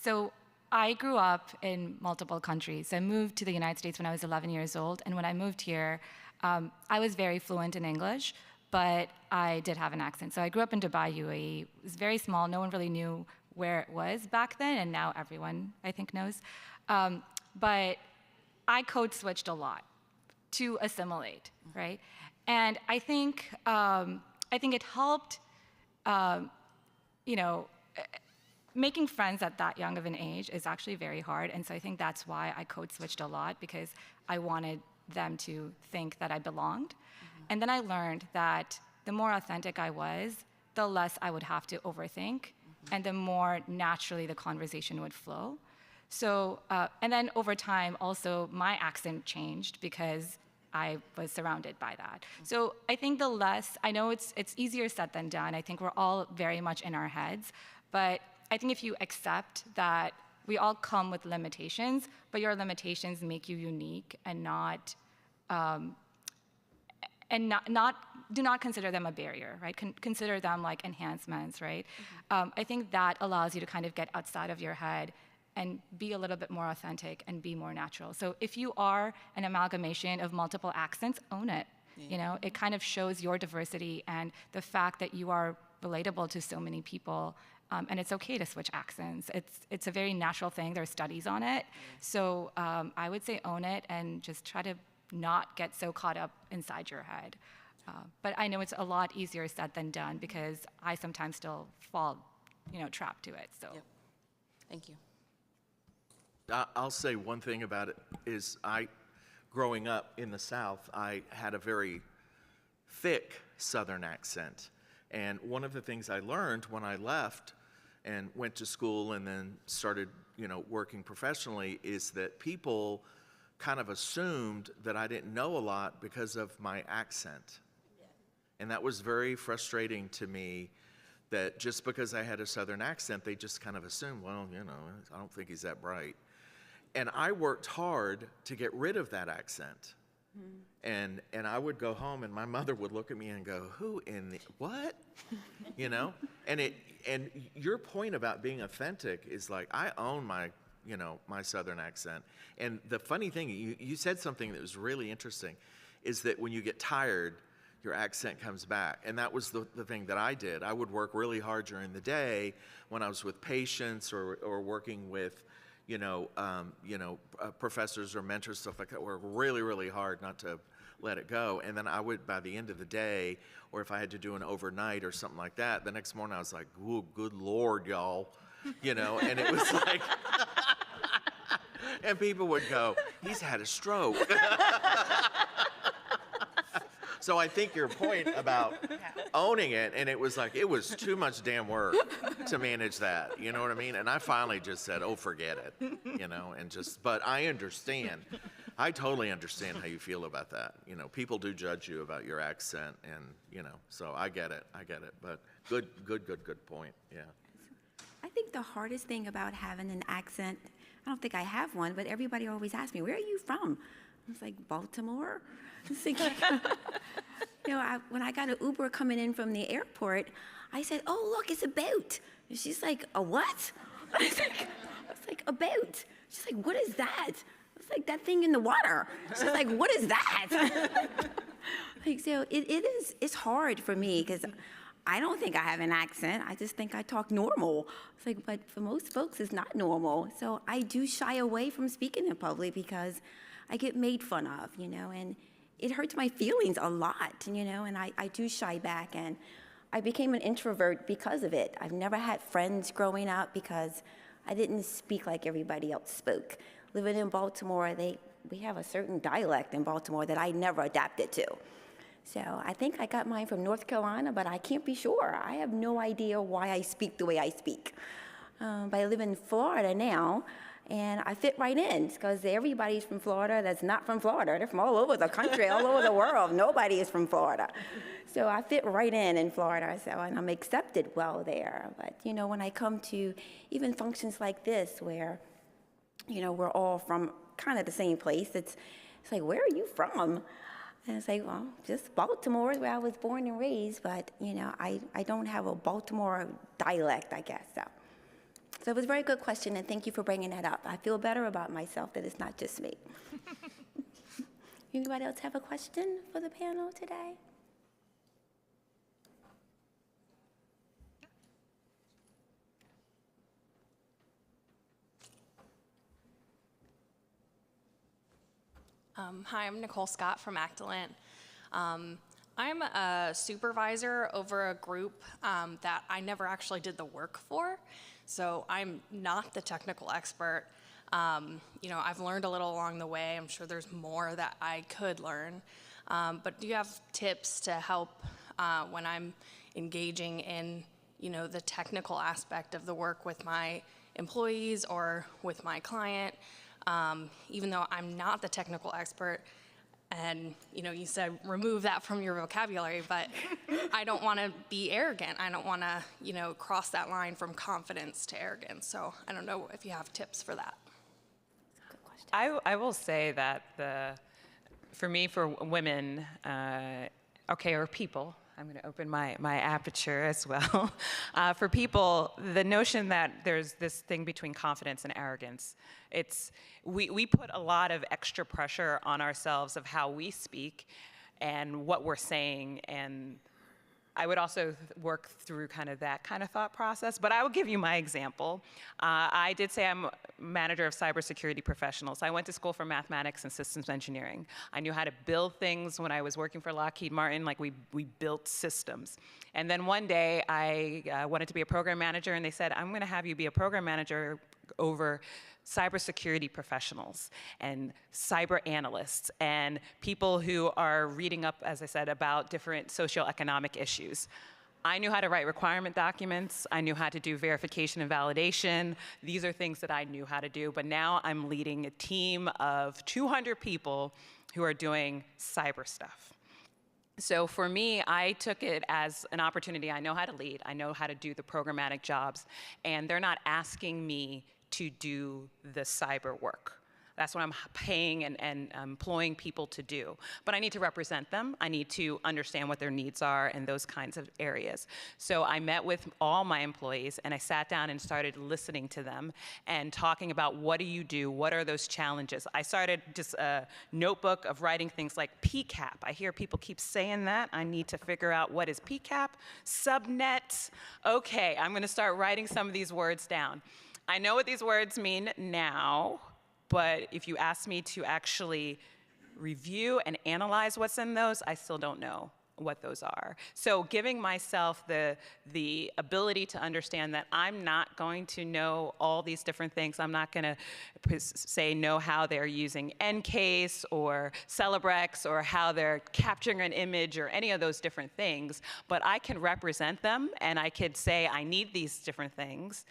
So I grew up in multiple countries. I moved to the United States when I was 11 years old, and when I moved here, I was very fluent in English, but I did have an accent. So I grew up in Dubai, UAE. It was very small. No one really knew where it was back then, and now everyone, I think, knows. But I code switched a lot to assimilate, right? And I think it helped, making friends at that young of an age is actually very hard. And so I think that's why I code switched a lot, because I wanted them to think that I belonged. Mm-hmm. And then I learned that the more authentic I was, the less I would have to overthink, mm-hmm. and the more naturally the conversation would flow. So, and then over time, also my accent changed because I was surrounded by that. So I think I know it's easier said than done. I think we're all very much in our heads, but I think if you accept that we all come with limitations, but your limitations make you unique and do not consider them a barrier, right? Consider them like enhancements, right? Mm-hmm. I think that allows you to kind of get outside of your head and be a little bit more authentic and be more natural. So if you are an amalgamation of multiple accents, own it. Yeah. It kind of shows your diversity and the fact that you are relatable to so many people. And it's okay to switch accents. It's a very natural thing. There are studies on it. Yeah. So I would say own it and just try to not get so caught up inside your head. But I know it's a lot easier said than done because I sometimes still fall, trapped to it. So, Yep. Thank you. I'll say one thing about it is growing up in the South, I had a very thick Southern accent. And one of the things I learned when I left and went to school and then started, working professionally is that people kind of assumed that I didn't know a lot because of my accent. Yeah. And that was very frustrating to me, that just because I had a Southern accent, they just kind of assumed, well, I don't think he's that bright. And I worked hard to get rid of that accent. Mm. And I would go home and my mother would look at me and go, who in the, what? And your point about being authentic is like, I own my Southern accent. And the funny thing, you said something that was really interesting, is that when you get tired, your accent comes back. And that was the thing that I did. I would work really hard during the day when I was with patients or working with, professors or mentors, stuff like that, work really, really hard not to let it go. And then I would, by the end of the day, or if I had to do an overnight or something like that, the next morning I was like, "Ooh, good Lord, y'all," and it was like, and people would go, "He's had a stroke." So I think your point about owning it, and it was like, it was too much damn work to manage that, you know what I mean? And I finally just said, oh, forget it, but I understand. I totally understand how you feel about that. People do judge you about your accent, and, so I get it, but good point, yeah. I think the hardest thing about having an accent, I don't think I have one, but everybody always asks me, where are you from? I was like, Baltimore? It's like, when I got an Uber coming in from the airport, I said, oh, look, it's a boat. And she's like, a what? I was like, a boat. She's like, what is that? I was like, that thing in the water. She's like, what is that? So it's hard for me because I don't think I have an accent. I just think I talk normal. It's like, but for most folks, it's not normal. So I do shy away from speaking in public because I get made fun of, and it hurts my feelings a lot, and I do shy back, and I became an introvert because of it. I've never had friends growing up because I didn't speak like everybody else spoke. Living in Baltimore, we have a certain dialect in Baltimore that I never adapted to. So I think I got mine from North Carolina, but I can't be sure. I have no idea why I speak the way I speak. But I live in Florida now, and I fit right in because everybody's from Florida that's not from Florida. They're from all over the country, all over the world. Nobody is from Florida. So I fit right in Florida, and I'm accepted well there. But, when I come to even functions like this where, we're all from kind of the same place, it's like, where are you from? And it's like, well, just Baltimore is where I was born and raised, but, I don't have a Baltimore dialect, I guess, so. So it was a very good question, and thank you for bringing that up. I feel better about myself that it's not just me. Anybody else have a question for the panel today? Hi, I'm Nicole Scott from Actilent. I'm a supervisor over a group that I never actually did the work for, so I'm not the technical expert. I've learned a little along the way. I'm sure there's more that I could learn. But do you have tips to help when I'm engaging in, the technical aspect of the work with my employees or with my client? Even though I'm not the technical expert, and you said remove that from your vocabulary, but I don't want to be arrogant. I don't want to, cross that line from confidence to arrogance. So I don't know if you have tips for that. That's a good question. I will say that for me, for women, or people, I'm going to open my aperture as well. For people, the notion that there's this thing between confidence and arrogance, we put a lot of extra pressure on ourselves of how we speak and what we're saying, and I would also work through that kind of thought process, but I will give you my example. I did say I'm manager of cybersecurity professionals. I went to school for mathematics and systems engineering. I knew how to build things when I was working for Lockheed Martin, like we built systems. And then one day I wanted to be a program manager, and they said, I'm gonna have you be a program manager over cybersecurity professionals and cyber analysts and people who are reading up, as I said, about different socioeconomic issues. I knew how to write requirement documents. I knew how to do verification and validation. These are things that I knew how to do, but now I'm leading a team of 200 people who are doing cyber stuff. So for me, I took it as an opportunity. I know how to lead. I know how to do the programmatic jobs, and they're not asking me to do the cyber work. That's what I'm paying and employing people to do. But I need to represent them. I need to understand what their needs are and those kinds of areas. So I met with all my employees and I sat down and started listening to them and talking about what do you do? What are those challenges? I started just a notebook of writing things like PCAP. I hear people keep saying that. I need to figure out what is PCAP, subnet. Okay, I'm gonna start writing some of these words down. I know what these words mean now, but if you ask me to actually review and analyze what's in those, I still don't know what those are. So giving myself the ability to understand that I'm not going to know all these different things. I'm not going to know how they're using EnCase or Celebrex or how they're capturing an image or any of those different things, but I can represent them and I could say I need these different things,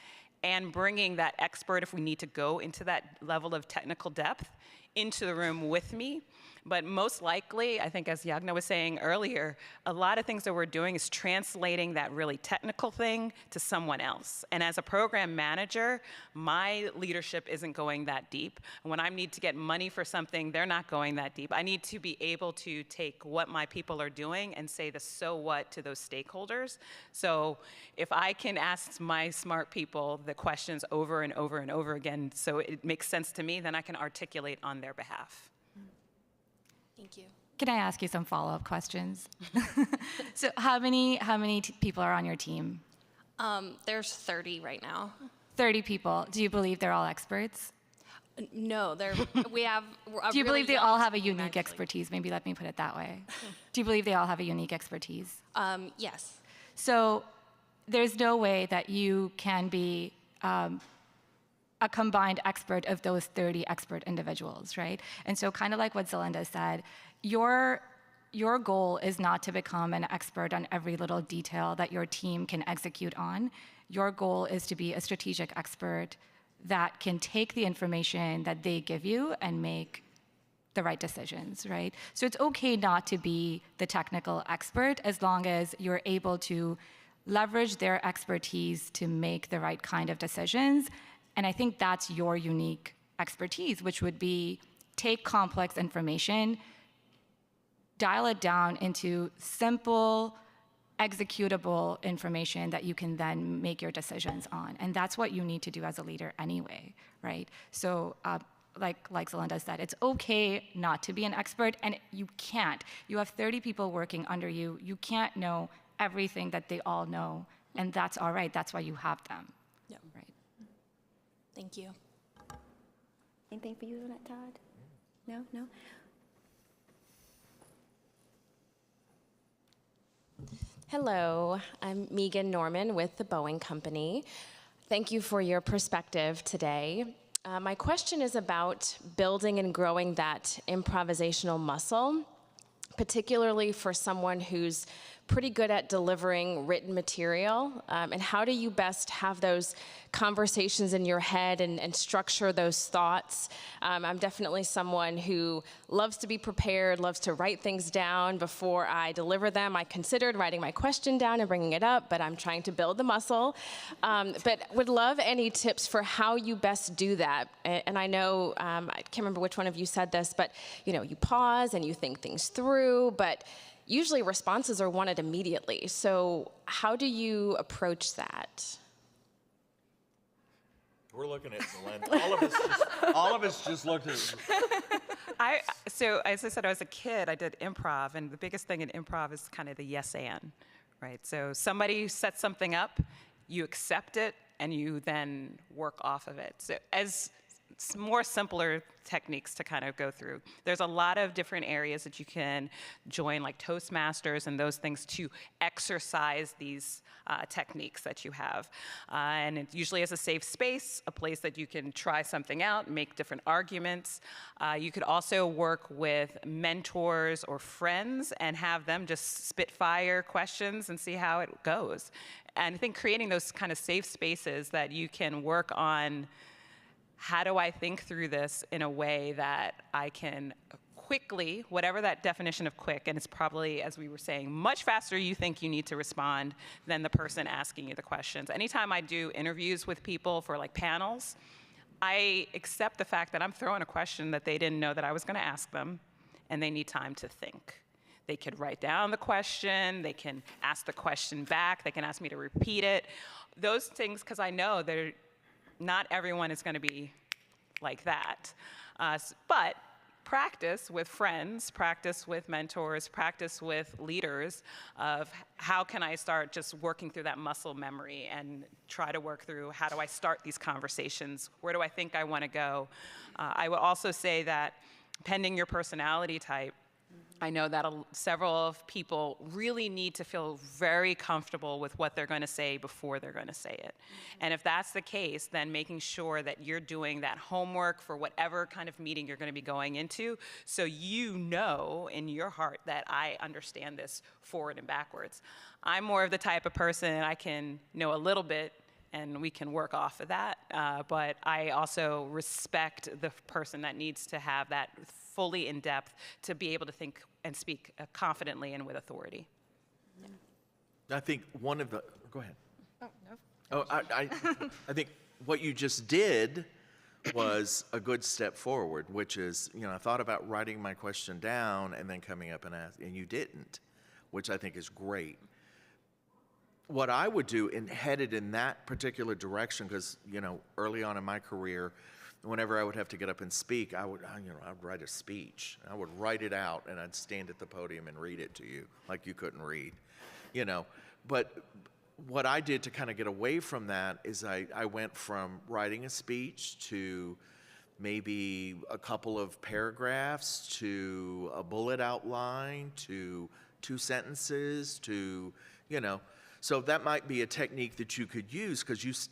and bringing that expert, if we need to go into that level of technical depth, into the room with me. But most likely, I think as Yagna was saying earlier, a lot of things that we're doing is translating that really technical thing to someone else. And as a program manager, my leadership isn't going that deep. When I need to get money for something, they're not going that deep. I need to be able to take what my people are doing and say the so what to those stakeholders. So if I can ask my smart people the questions over and over and over again so it makes sense to me, then I can articulate on their behalf. Thank you. Can I ask you some follow-up questions? So how many people are on your team? There's 30 right now. 30 people. Do you believe they're all experts? No, we have. Do you believe they all have a unique expertise? Maybe let me put it that way. Do you believe they all have a unique expertise? Yes. So there's no way that you can be a combined expert of those 30 expert individuals, right? And so kind of like what Zelinda said, your goal is not to become an expert on every little detail that your team can execute on. Your goal is to be a strategic expert that can take the information that they give you and make the right decisions, right? So it's okay not to be the technical expert as long as you're able to leverage their expertise to make the right kind of decisions. And I think that's your unique expertise, which would be take complex information, dial it down into simple, executable information that you can then make your decisions on. And that's what you need to do as a leader anyway, right? So like Zelinda said, it's okay not to be an expert, and you can't. You have 30 people working under you. You can't know everything that they all know, and that's all right. That's why you have them. Yep. Right. Thank you. Anything for you on that, Todd? No? No? Hello, I'm Megan Norman with the Boeing Company. Thank you for your perspective today. My question is about building and growing that improvisational muscle, particularly for someone who's pretty good at delivering written material, and how do you best have those conversations in your head and structure those thoughts? I'm definitely someone who loves to be prepared, loves to write things down before I deliver them. I considered writing my question down and bringing it up, but I'm trying to build the muscle. But would love any tips for how you best do that. And I know, I can't remember which one of you said this, but you pause and you think things through, but usually responses are wanted immediately. So how do you approach that? We're looking at Zelinda. All of us just looked at. So as I said, I was a kid, I did improv, and the biggest thing in improv is kind of the yes and, right? So somebody sets something up, you accept it, and you then work off of it. So as more simpler techniques to kind of go through. There's a lot of different areas that you can join, like Toastmasters and those things, to exercise these techniques that you have. And it usually is a safe space, a place that you can try something out, make different arguments. You could also work with mentors or friends and have them just spit fire questions and see how it goes. And I think creating those kind of safe spaces that you can work on, how do I think through this in a way that I can quickly, whatever that definition of quick, and it's probably, as we were saying, much faster you think you need to respond than the person asking you the questions. Anytime I do interviews with people for like panels, I accept the fact that I'm throwing a question that they didn't know that I was going to ask them, and they need time to think. They could write down the question, they can ask the question back, they can ask me to repeat it. Those things, because I know that not everyone is going to be like that. But practice with friends, practice with mentors, practice with leaders of how can I start just working through that muscle memory and try to work through how do I start these conversations? Where do I think I want to go? I would also say that pending your personality type, I know that several of people really need to feel very comfortable with what they're going to say before they're going to say it. And if that's the case, then making sure that you're doing that homework for whatever kind of meeting you're going to be going into, so you know in your heart that I understand this forward and backwards. I'm more of the type of person I can know a little bit and we can work off of that. But I also respect the person that needs to have that fully in depth to be able to think and speak confidently and with authority. I think one of the, go ahead. Oh, no. Oh, I think what you just did was a good step forward, which is, I thought about writing my question down and then coming up and asking, and you didn't, which I think is great. What I would do and headed in that particular direction, because, early on in my career, whenever I would have to get up and speak, I'd write a speech. I would write it out, and I'd stand at the podium and read it to you like you couldn't read, But what I did to kind of get away from that is I went from writing a speech to maybe a couple of paragraphs to a bullet outline to 2 sentences to, So that might be a technique that you could use because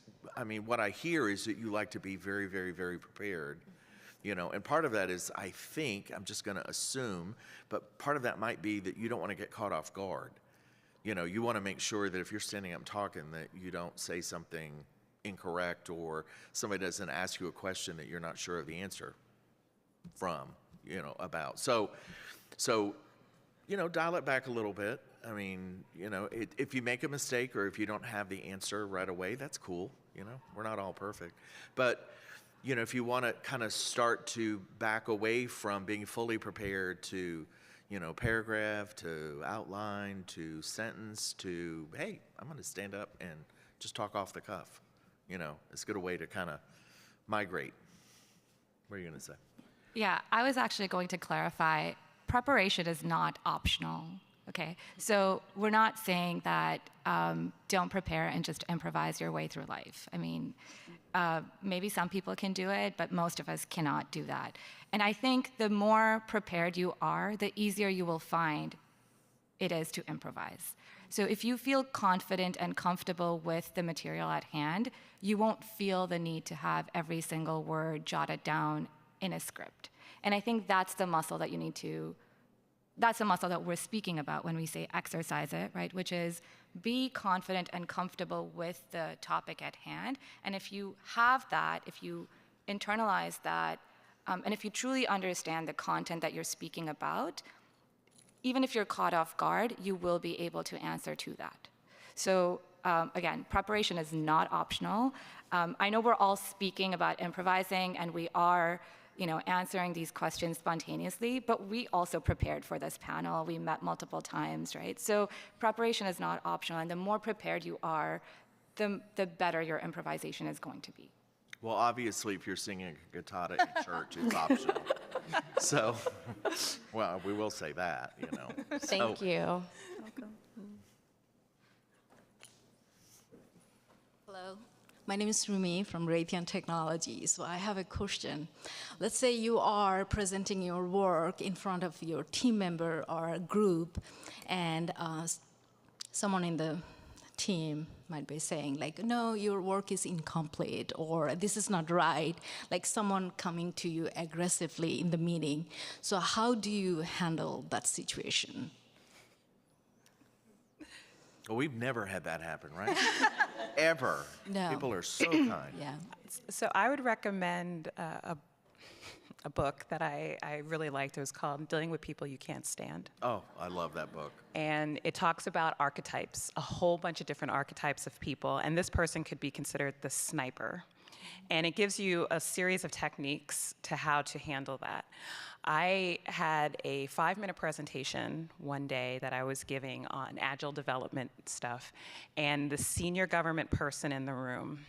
what I hear is that you like to be very, very, very prepared, and part of that is, I think, I'm just going to assume, but part of that might be that you don't want to get caught off guard. You want to make sure that if you're standing up talking that you don't say something incorrect or somebody doesn't ask you a question that you're not sure of the answer from, about. So, dial it back a little bit. If you make a mistake or if you don't have the answer right away, that's cool. We're not all perfect. But, if you want to kind of start to back away from being fully prepared to, paragraph to outline to sentence to, hey, I'm going to stand up and just talk off the cuff. It's a good way to kind of migrate. What are you going to say? Yeah, I was actually going to clarify, preparation is not optional. Okay, so we're not saying that don't prepare and just improvise your way through life. Maybe some people can do it, but most of us cannot do that. And I think the more prepared you are, the easier you will find it is to improvise. So if you feel confident and comfortable with the material at hand, you won't feel the need to have every single word jotted down in a script. And I think that's the muscle that that's the muscle that we're speaking about when we say exercise it, right? Which is be confident and comfortable with the topic at hand. And if you have that, if you internalize that, and if you truly understand the content that you're speaking about, even if you're caught off guard, you will be able to answer to that. So again, preparation is not optional. I know we're all speaking about improvising, and we are answering these questions spontaneously, but we also prepared for this panel. We met multiple times, right? So preparation is not optional, and the more prepared you are, the better your improvisation is going to be. Well, obviously, if you're singing a cantata in church, it's optional. So, well, we will say that, Thank you. Hello. My name is Rumi from Raytheon Technology. So I have a question. Let's say you are presenting your work in front of your team member or a group, and someone in the team might be saying, like, no, your work is incomplete, or this is not right, like someone coming to you aggressively in the meeting. So how do you handle that situation? Well, we've never had that happen, right? Ever. No. People are so kind. Yeah. So I would recommend a book that I really liked. It was called Dealing with People You Can't Stand. Oh, I love that book. And it talks about archetypes, a whole bunch of different archetypes of people. And this person could be considered the sniper. And it gives you a series of techniques to how to handle that. I had a 5-minute presentation one day that I was giving on agile development stuff, and the senior government person in the room,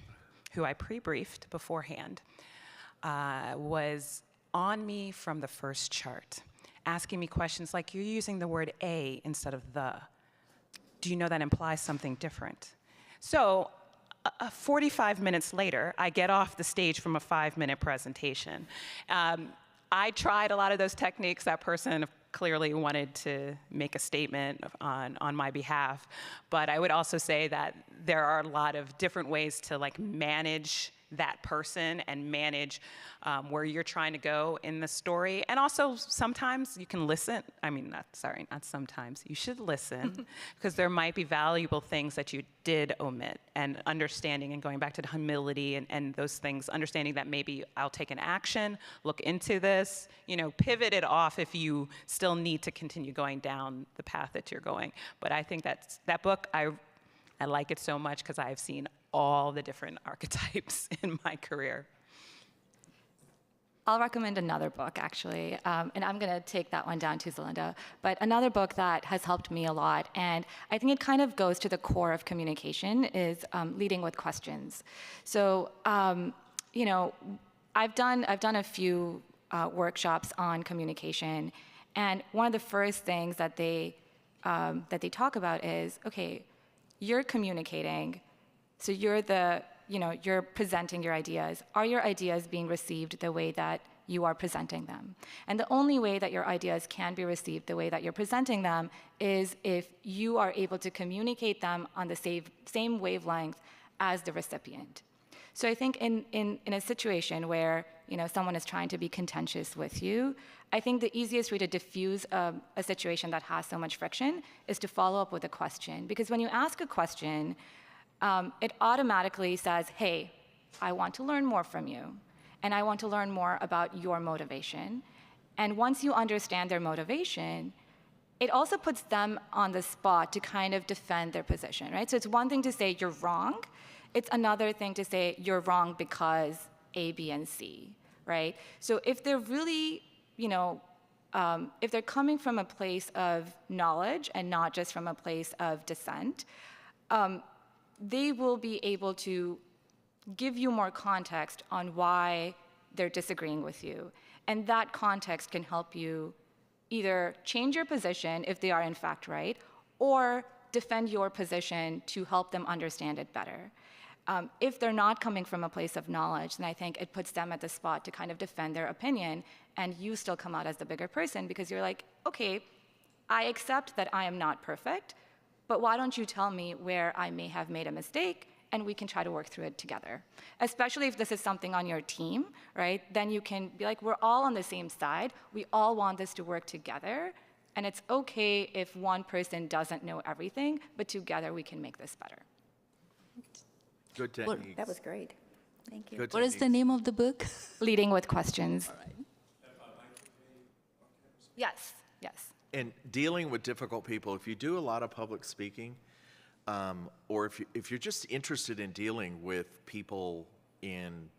who I pre-briefed beforehand, was on me from the first chart, asking me questions like, you're using the word a instead of the. Do you know that implies something different? So 45 minutes later, I get off the stage from a 5-minute presentation. I tried a lot of those techniques. That person clearly wanted to make a statement on my behalf. But I would also say that there are a lot of different ways to like manage that person and manage where you're trying to go in the story. And also sometimes you can listen. I mean, not sometimes. You should listen because there might be valuable things that you did omit, and understanding and going back to the humility and those things, understanding that maybe I'll take an action, look into this, pivot it off if you still need to continue going down the path that you're going. But I think that book, I like it so much because I've seen all the different archetypes in my career. I'll recommend another book, actually, and I'm going to take that one down to Zelinda. But another book that has helped me a lot, and I think it kind of goes to the core of communication, is Leading with Questions. So, I've done a few workshops on communication, and one of the first things that they talk about is, okay, you're communicating, so you're presenting your ideas. Are your ideas being received the way that you are presenting them? And the only way that your ideas can be received the way that you're presenting them is if you are able to communicate them on the same wavelength as the recipient. So I think in a situation where someone is trying to be contentious with you, I think the easiest way to diffuse a situation that has so much friction is to follow up with a question. Because when you ask a question, it automatically says, hey, I want to learn more from you, and I want to learn more about your motivation. And once you understand their motivation, it also puts them on the spot to kind of defend their position, right? So it's one thing to say you're wrong. It's another thing to say you're wrong because A, B, and C, right? So if they're really, if they're coming from a place of knowledge and not just from a place of dissent, they will be able to give you more context on why they're disagreeing with you. And that context can help you either change your position if they are in fact right, or defend your position to help them understand it better. If they're not coming from a place of knowledge, then I think it puts them at the spot to kind of defend their opinion, and you still come out as the bigger person because you're like, okay, I accept that I am not perfect, but why don't you tell me where I may have made a mistake, and we can try to work through it together. Especially if this is something on your team, right? Then you can be like, we're all on the same side. We all want this to work together, and it's okay if one person doesn't know everything, but together we can make this better. Good technique. That was great. Thank you. Good What is the name of the book? Leading with Questions. All right. Yes, yes. And dealing with difficult people, if you do a lot of public speaking, or if you're just interested in dealing with people in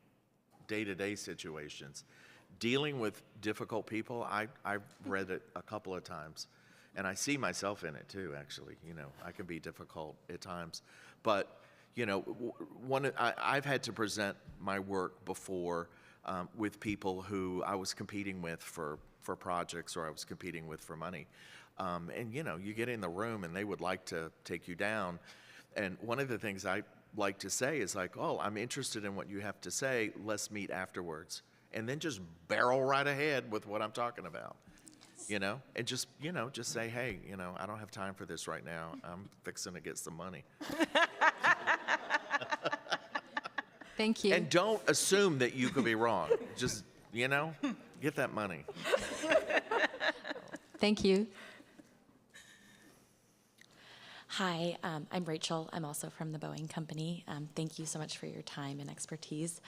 day-to-day situations, dealing with difficult people, I've read it a couple of times, and I see myself in it too, actually. I can be difficult at times. But, I've had to present my work before with people who I was competing with for projects, or I was competing with for money. And you get in the room and they would like to take you down. And one of the things I like to say is like, oh, I'm interested in what you have to say. Let's meet afterwards. And then just barrel right ahead with what I'm talking about, and just say, hey, I don't have time for this right now. I'm fixing to get some money. Thank you. And don't assume that you could be wrong. Just, get that money. Thank you. Hi, I'm Rachel. I'm also from the Boeing Company. Thank you so much for your time and expertise.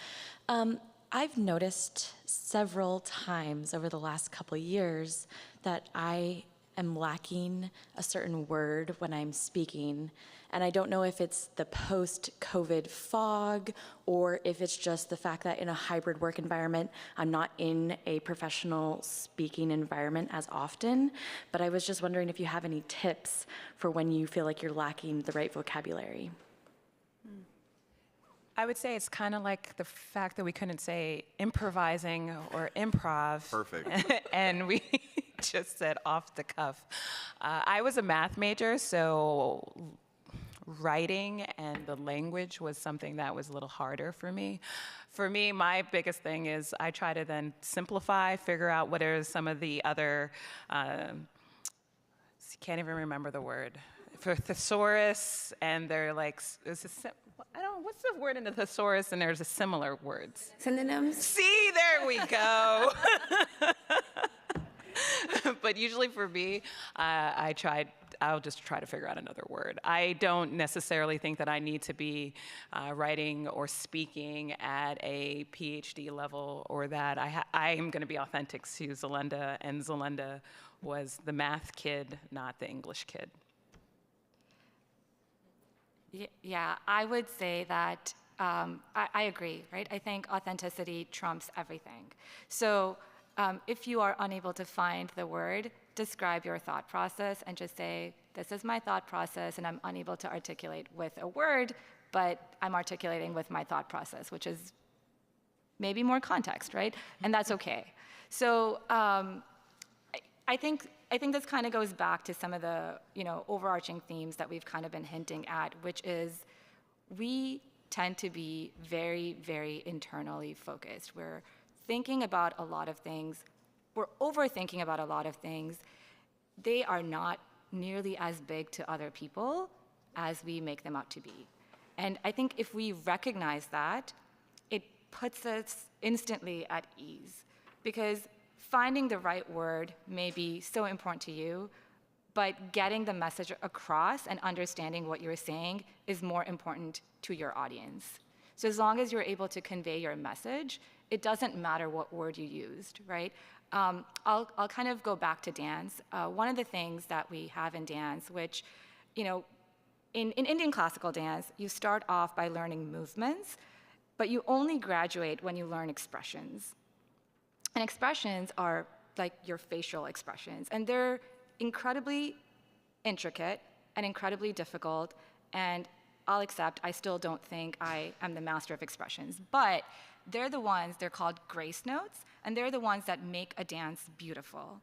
I've noticed several times over the last couple of years that I am lacking a certain word when I'm speaking. And I don't know if it's the post-COVID fog or if it's just the fact that in a hybrid work environment, I'm not in a professional speaking environment as often. But I was just wondering if you have any tips for when you feel like you're lacking the right vocabulary. I would say it's kind of like the fact that we couldn't say improvising or improv. Perfect. And we just said off the cuff. I was a math major, so writing and the language was something that was a little harder for me. For me, my biggest thing is I try to then simplify, figure out what are some of the other, can't even remember the word, for thesaurus, and they're like, what's the word in the thesaurus, and there's a similar words. Synonyms? See, there we go. But usually for me, I'll just try to figure out another word. I don't necessarily think that I need to be writing or speaking at a PhD level, or that I am going to be authentic to Zelenda, and Zelenda was the math kid, not the English kid. Yeah, I would say that I agree, right? I think authenticity trumps everything. So if you are unable to find the word, describe your thought process and just say, this is my thought process, and I'm unable to articulate with a word, but I'm articulating with my thought process, which is maybe more context, right? And that's okay. So I think this kind of goes back to some of the overarching themes that we've kind of been hinting at, which is we tend to be very, very internally focused. We're thinking about a lot of things. We're overthinking about a lot of things. They are not nearly as big to other people as we make them out to be. And I think if we recognize that, it puts us instantly at ease, because finding the right word may be so important to you, but getting the message across and understanding what you're saying is more important to your audience. So as long as you're able to convey your message, it doesn't matter what word you used, right? I'll kind of go back to dance. One of the things that we have in dance, which, in Indian classical dance, you start off by learning movements, but you only graduate when you learn expressions. And expressions are like your facial expressions, and they're incredibly intricate and incredibly difficult, and I'll accept I still don't think I am the master of expressions, but they're called grace notes, and they're the ones that make a dance beautiful.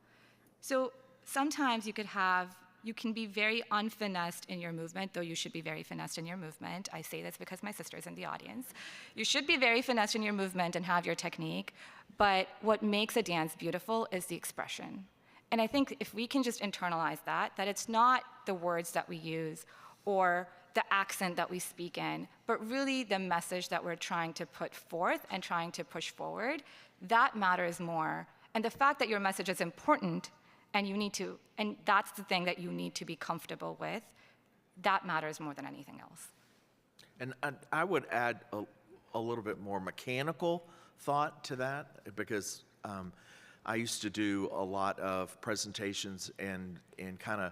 So sometimes you can be very unfinessed in your movement, though you should be very finessed in your movement. I say this because my sister's in the audience. You should be very finessed in your movement and have your technique, but what makes a dance beautiful is the expression. And I think if we can just internalize that it's not the words that we use or the accent that we speak in, but really the message that we're trying to put forth and trying to push forward, that matters more. And the fact that your message is important and that's the thing that you need to be comfortable with, that matters more than anything else. And I would add a little bit more mechanical thought to that, because I used to do a lot of presentations and kind of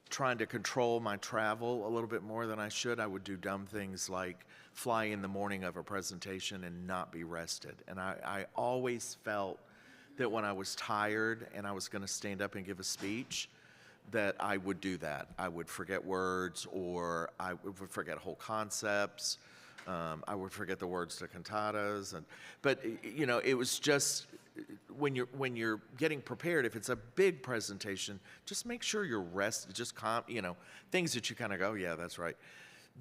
trying to control my travel a little bit more than I should. I would do dumb things like fly in the morning of a presentation and not be rested. And I always felt that when I was tired and I was going to stand up and give a speech, that I would do that. I would forget words, or I would forget whole concepts. I would forget the words to cantatas. But it was just, when you're getting prepared, if it's a big presentation, just make sure you're rested. Just things that you kind of go, yeah, that's right.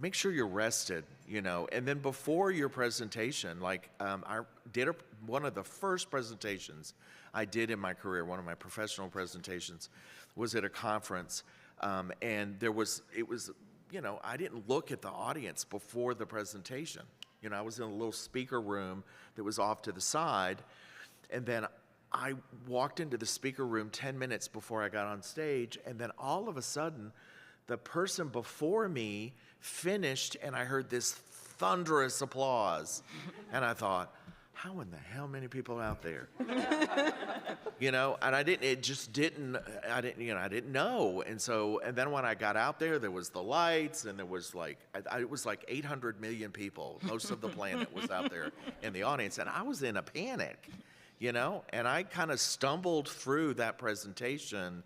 Make sure you're rested, And then before your presentation, like I did one of the first presentations I did in my career, one of my professional presentations, was at a conference, and it was. I didn't look at the audience before the presentation. I was in a little speaker room that was off to the side, and then I walked into the speaker room 10 minutes before I got on stage, and then all of a sudden, the person before me finished, and I heard this thunderous applause. And I thought, how in the hell many people out there? You know, and I didn't know. And then when I got out there, there was the lights, and there was like, it was like 800 million people. Most of the planet was out there in the audience, and I was in a panic, you know, and I kind of stumbled through that presentation,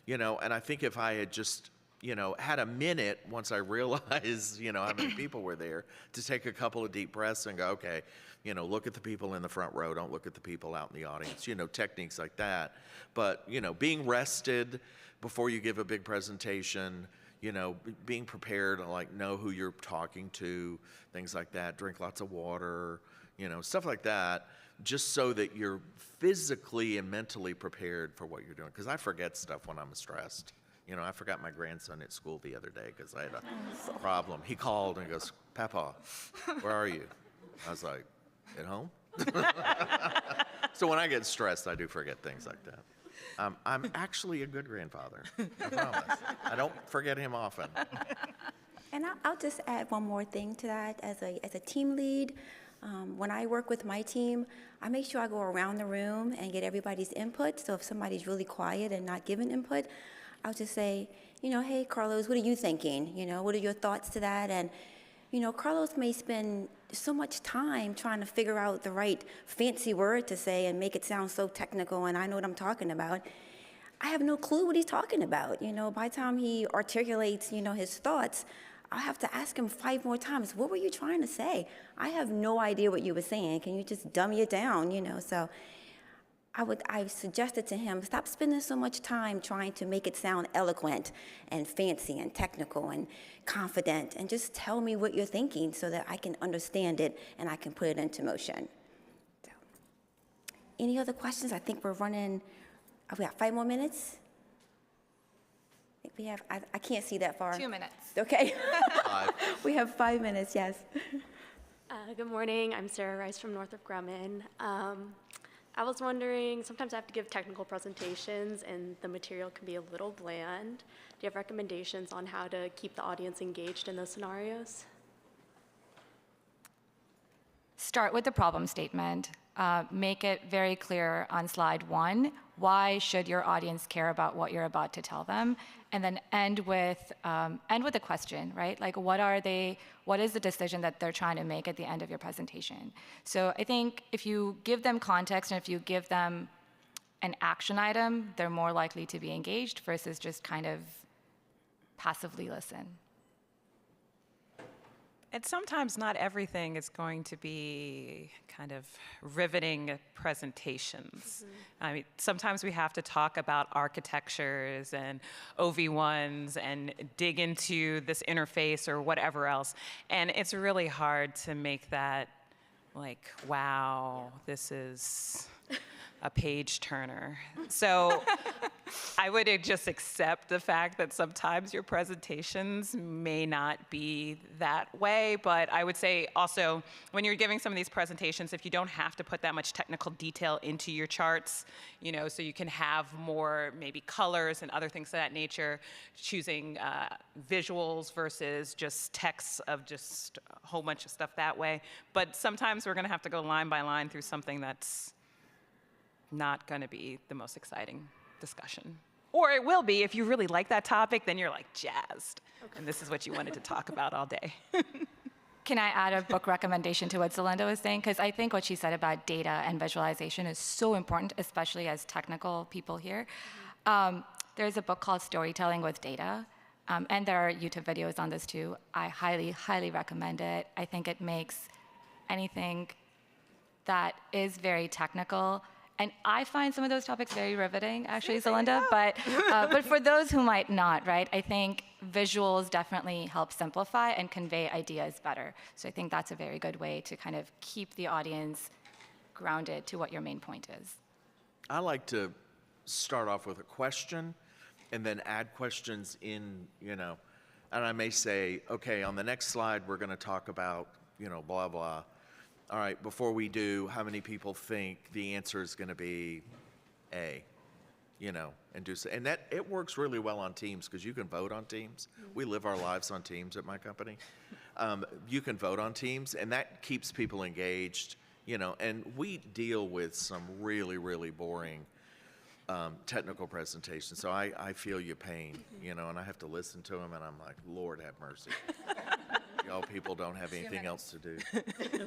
you know, and I think if I had just, you know, had a minute once I realized, you know, how many people were there, to take a couple of deep breaths and go, okay, you know, look at the people in the front row, don't look at the people out in the audience, you know, techniques like that. But, you know, being rested before you give a big presentation, you know, being prepared to like know who you're talking to, things like that, drink lots of water, you know, stuff like that, just so that you're physically and mentally prepared for what you're doing. Because I forget stuff when I'm stressed. You know, I forgot my grandson at school the other day because I had a problem. He called and goes, "Papa, where are you?" I was like, "At home?" So when I get stressed, I do forget things like that. I'm actually a good grandfather, I promise. I don't forget him often. And I'll just add one more thing to that. As a team lead, when I work with my team, I make sure I go around the room and get everybody's input. So if somebody's really quiet and not giving input, I'll just say, you know, "Hey, Carlos, what are you thinking? You know, what are your thoughts to that?" And, you know, Carlos may spend so much time trying to figure out the right fancy word to say and make it sound so technical, and I know what I'm talking about. I have no clue what he's talking about. You know, by the time he articulates, you know, his thoughts, I'll have to ask him 5 more times, "What were you trying to say? I have no idea what you were saying. Can you just dummy it down?" You know, so I suggested to him, stop spending so much time trying to make it sound eloquent and fancy and technical and confident, and just tell me what you're thinking so that I can understand it and I can put it into motion. So, any other questions? I think we're running, we got 5 more minutes? I think we have, I can't see that far. 2 minutes. Okay. 5. We have 5 minutes, yes. Good morning. I'm Sarah Rice from Northrop Grumman. I was wondering, sometimes I have to give technical presentations and the material can be a little bland. Do you have recommendations on how to keep the audience engaged in those scenarios? Start with the problem statement. Make it very clear on slide 1. Why should your audience care about what you're about to tell them? And then end with a question, right? Like, what is the decision that they're trying to make at the end of your presentation? So I think if you give them context and if you give them an action item, they're more likely to be engaged versus just kind of passively listen. And sometimes not everything is going to be kind of riveting presentations. I mean, sometimes we have to talk about architectures and OV1s and dig into this interface or whatever else. And it's really hard to make that like, wow, this is a page turner. So I would just accept the fact that sometimes your presentations may not be that way, but I would say also when you're giving some of these presentations, if you don't have to put that much technical detail into your charts, you know, so you can have more maybe colors and other things of that nature, choosing visuals versus just texts of just a whole bunch of stuff that way. But sometimes we're gonna have to go line by line through something that's not going to be the most exciting discussion. Or it will be if you really like that topic, then you're like jazzed. Okay. And this is what you wanted to talk about all day. Can I add a book recommendation to what Zelinda was saying? Because I think what she said about data and visualization is so important, especially as technical people here. There's a book called Storytelling with Data, and there are YouTube videos on this too. I highly, highly recommend it. I think it makes anything that is very technical. And I find some of those topics very riveting, actually, Zelinda, but for those who might not, right, I think visuals definitely help simplify and convey ideas better. So I think that's a very good way to kind of keep the audience grounded to what your main point is. I like to start off with a question and then add questions in, you know, and I may say, okay, on the next slide, we're going to talk about, you know, blah, blah. All right, before we do, how many people think the answer is going to be A, you know, and do so. And that, it works really well on Teams because you can vote on Teams. We live our lives on Teams at my company. You can vote on Teams, and that keeps people engaged you know, and we deal with some really, really boring technical presentations. So I feel your pain, you know, and I have to listen to them, and I'm like, Lord have mercy. Y'all people don't have anything else to do. 2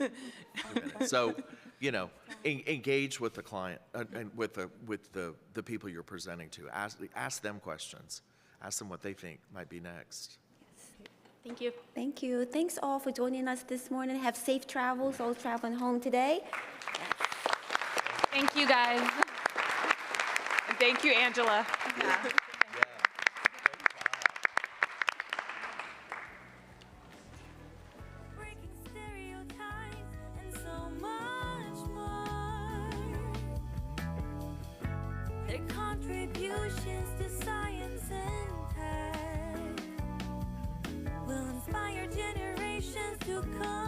minutes. So, you know, engage with the client, and with the people you're presenting to. Ask them questions. Ask them what they think might be next. Thank you. Thank you. Thanks all for joining us this morning. Have safe travels, all traveling home today. Thank you, guys. And thank you, Angela. Breaking stereotypes and so much more. Their contributions to science and tech will inspire generations to come.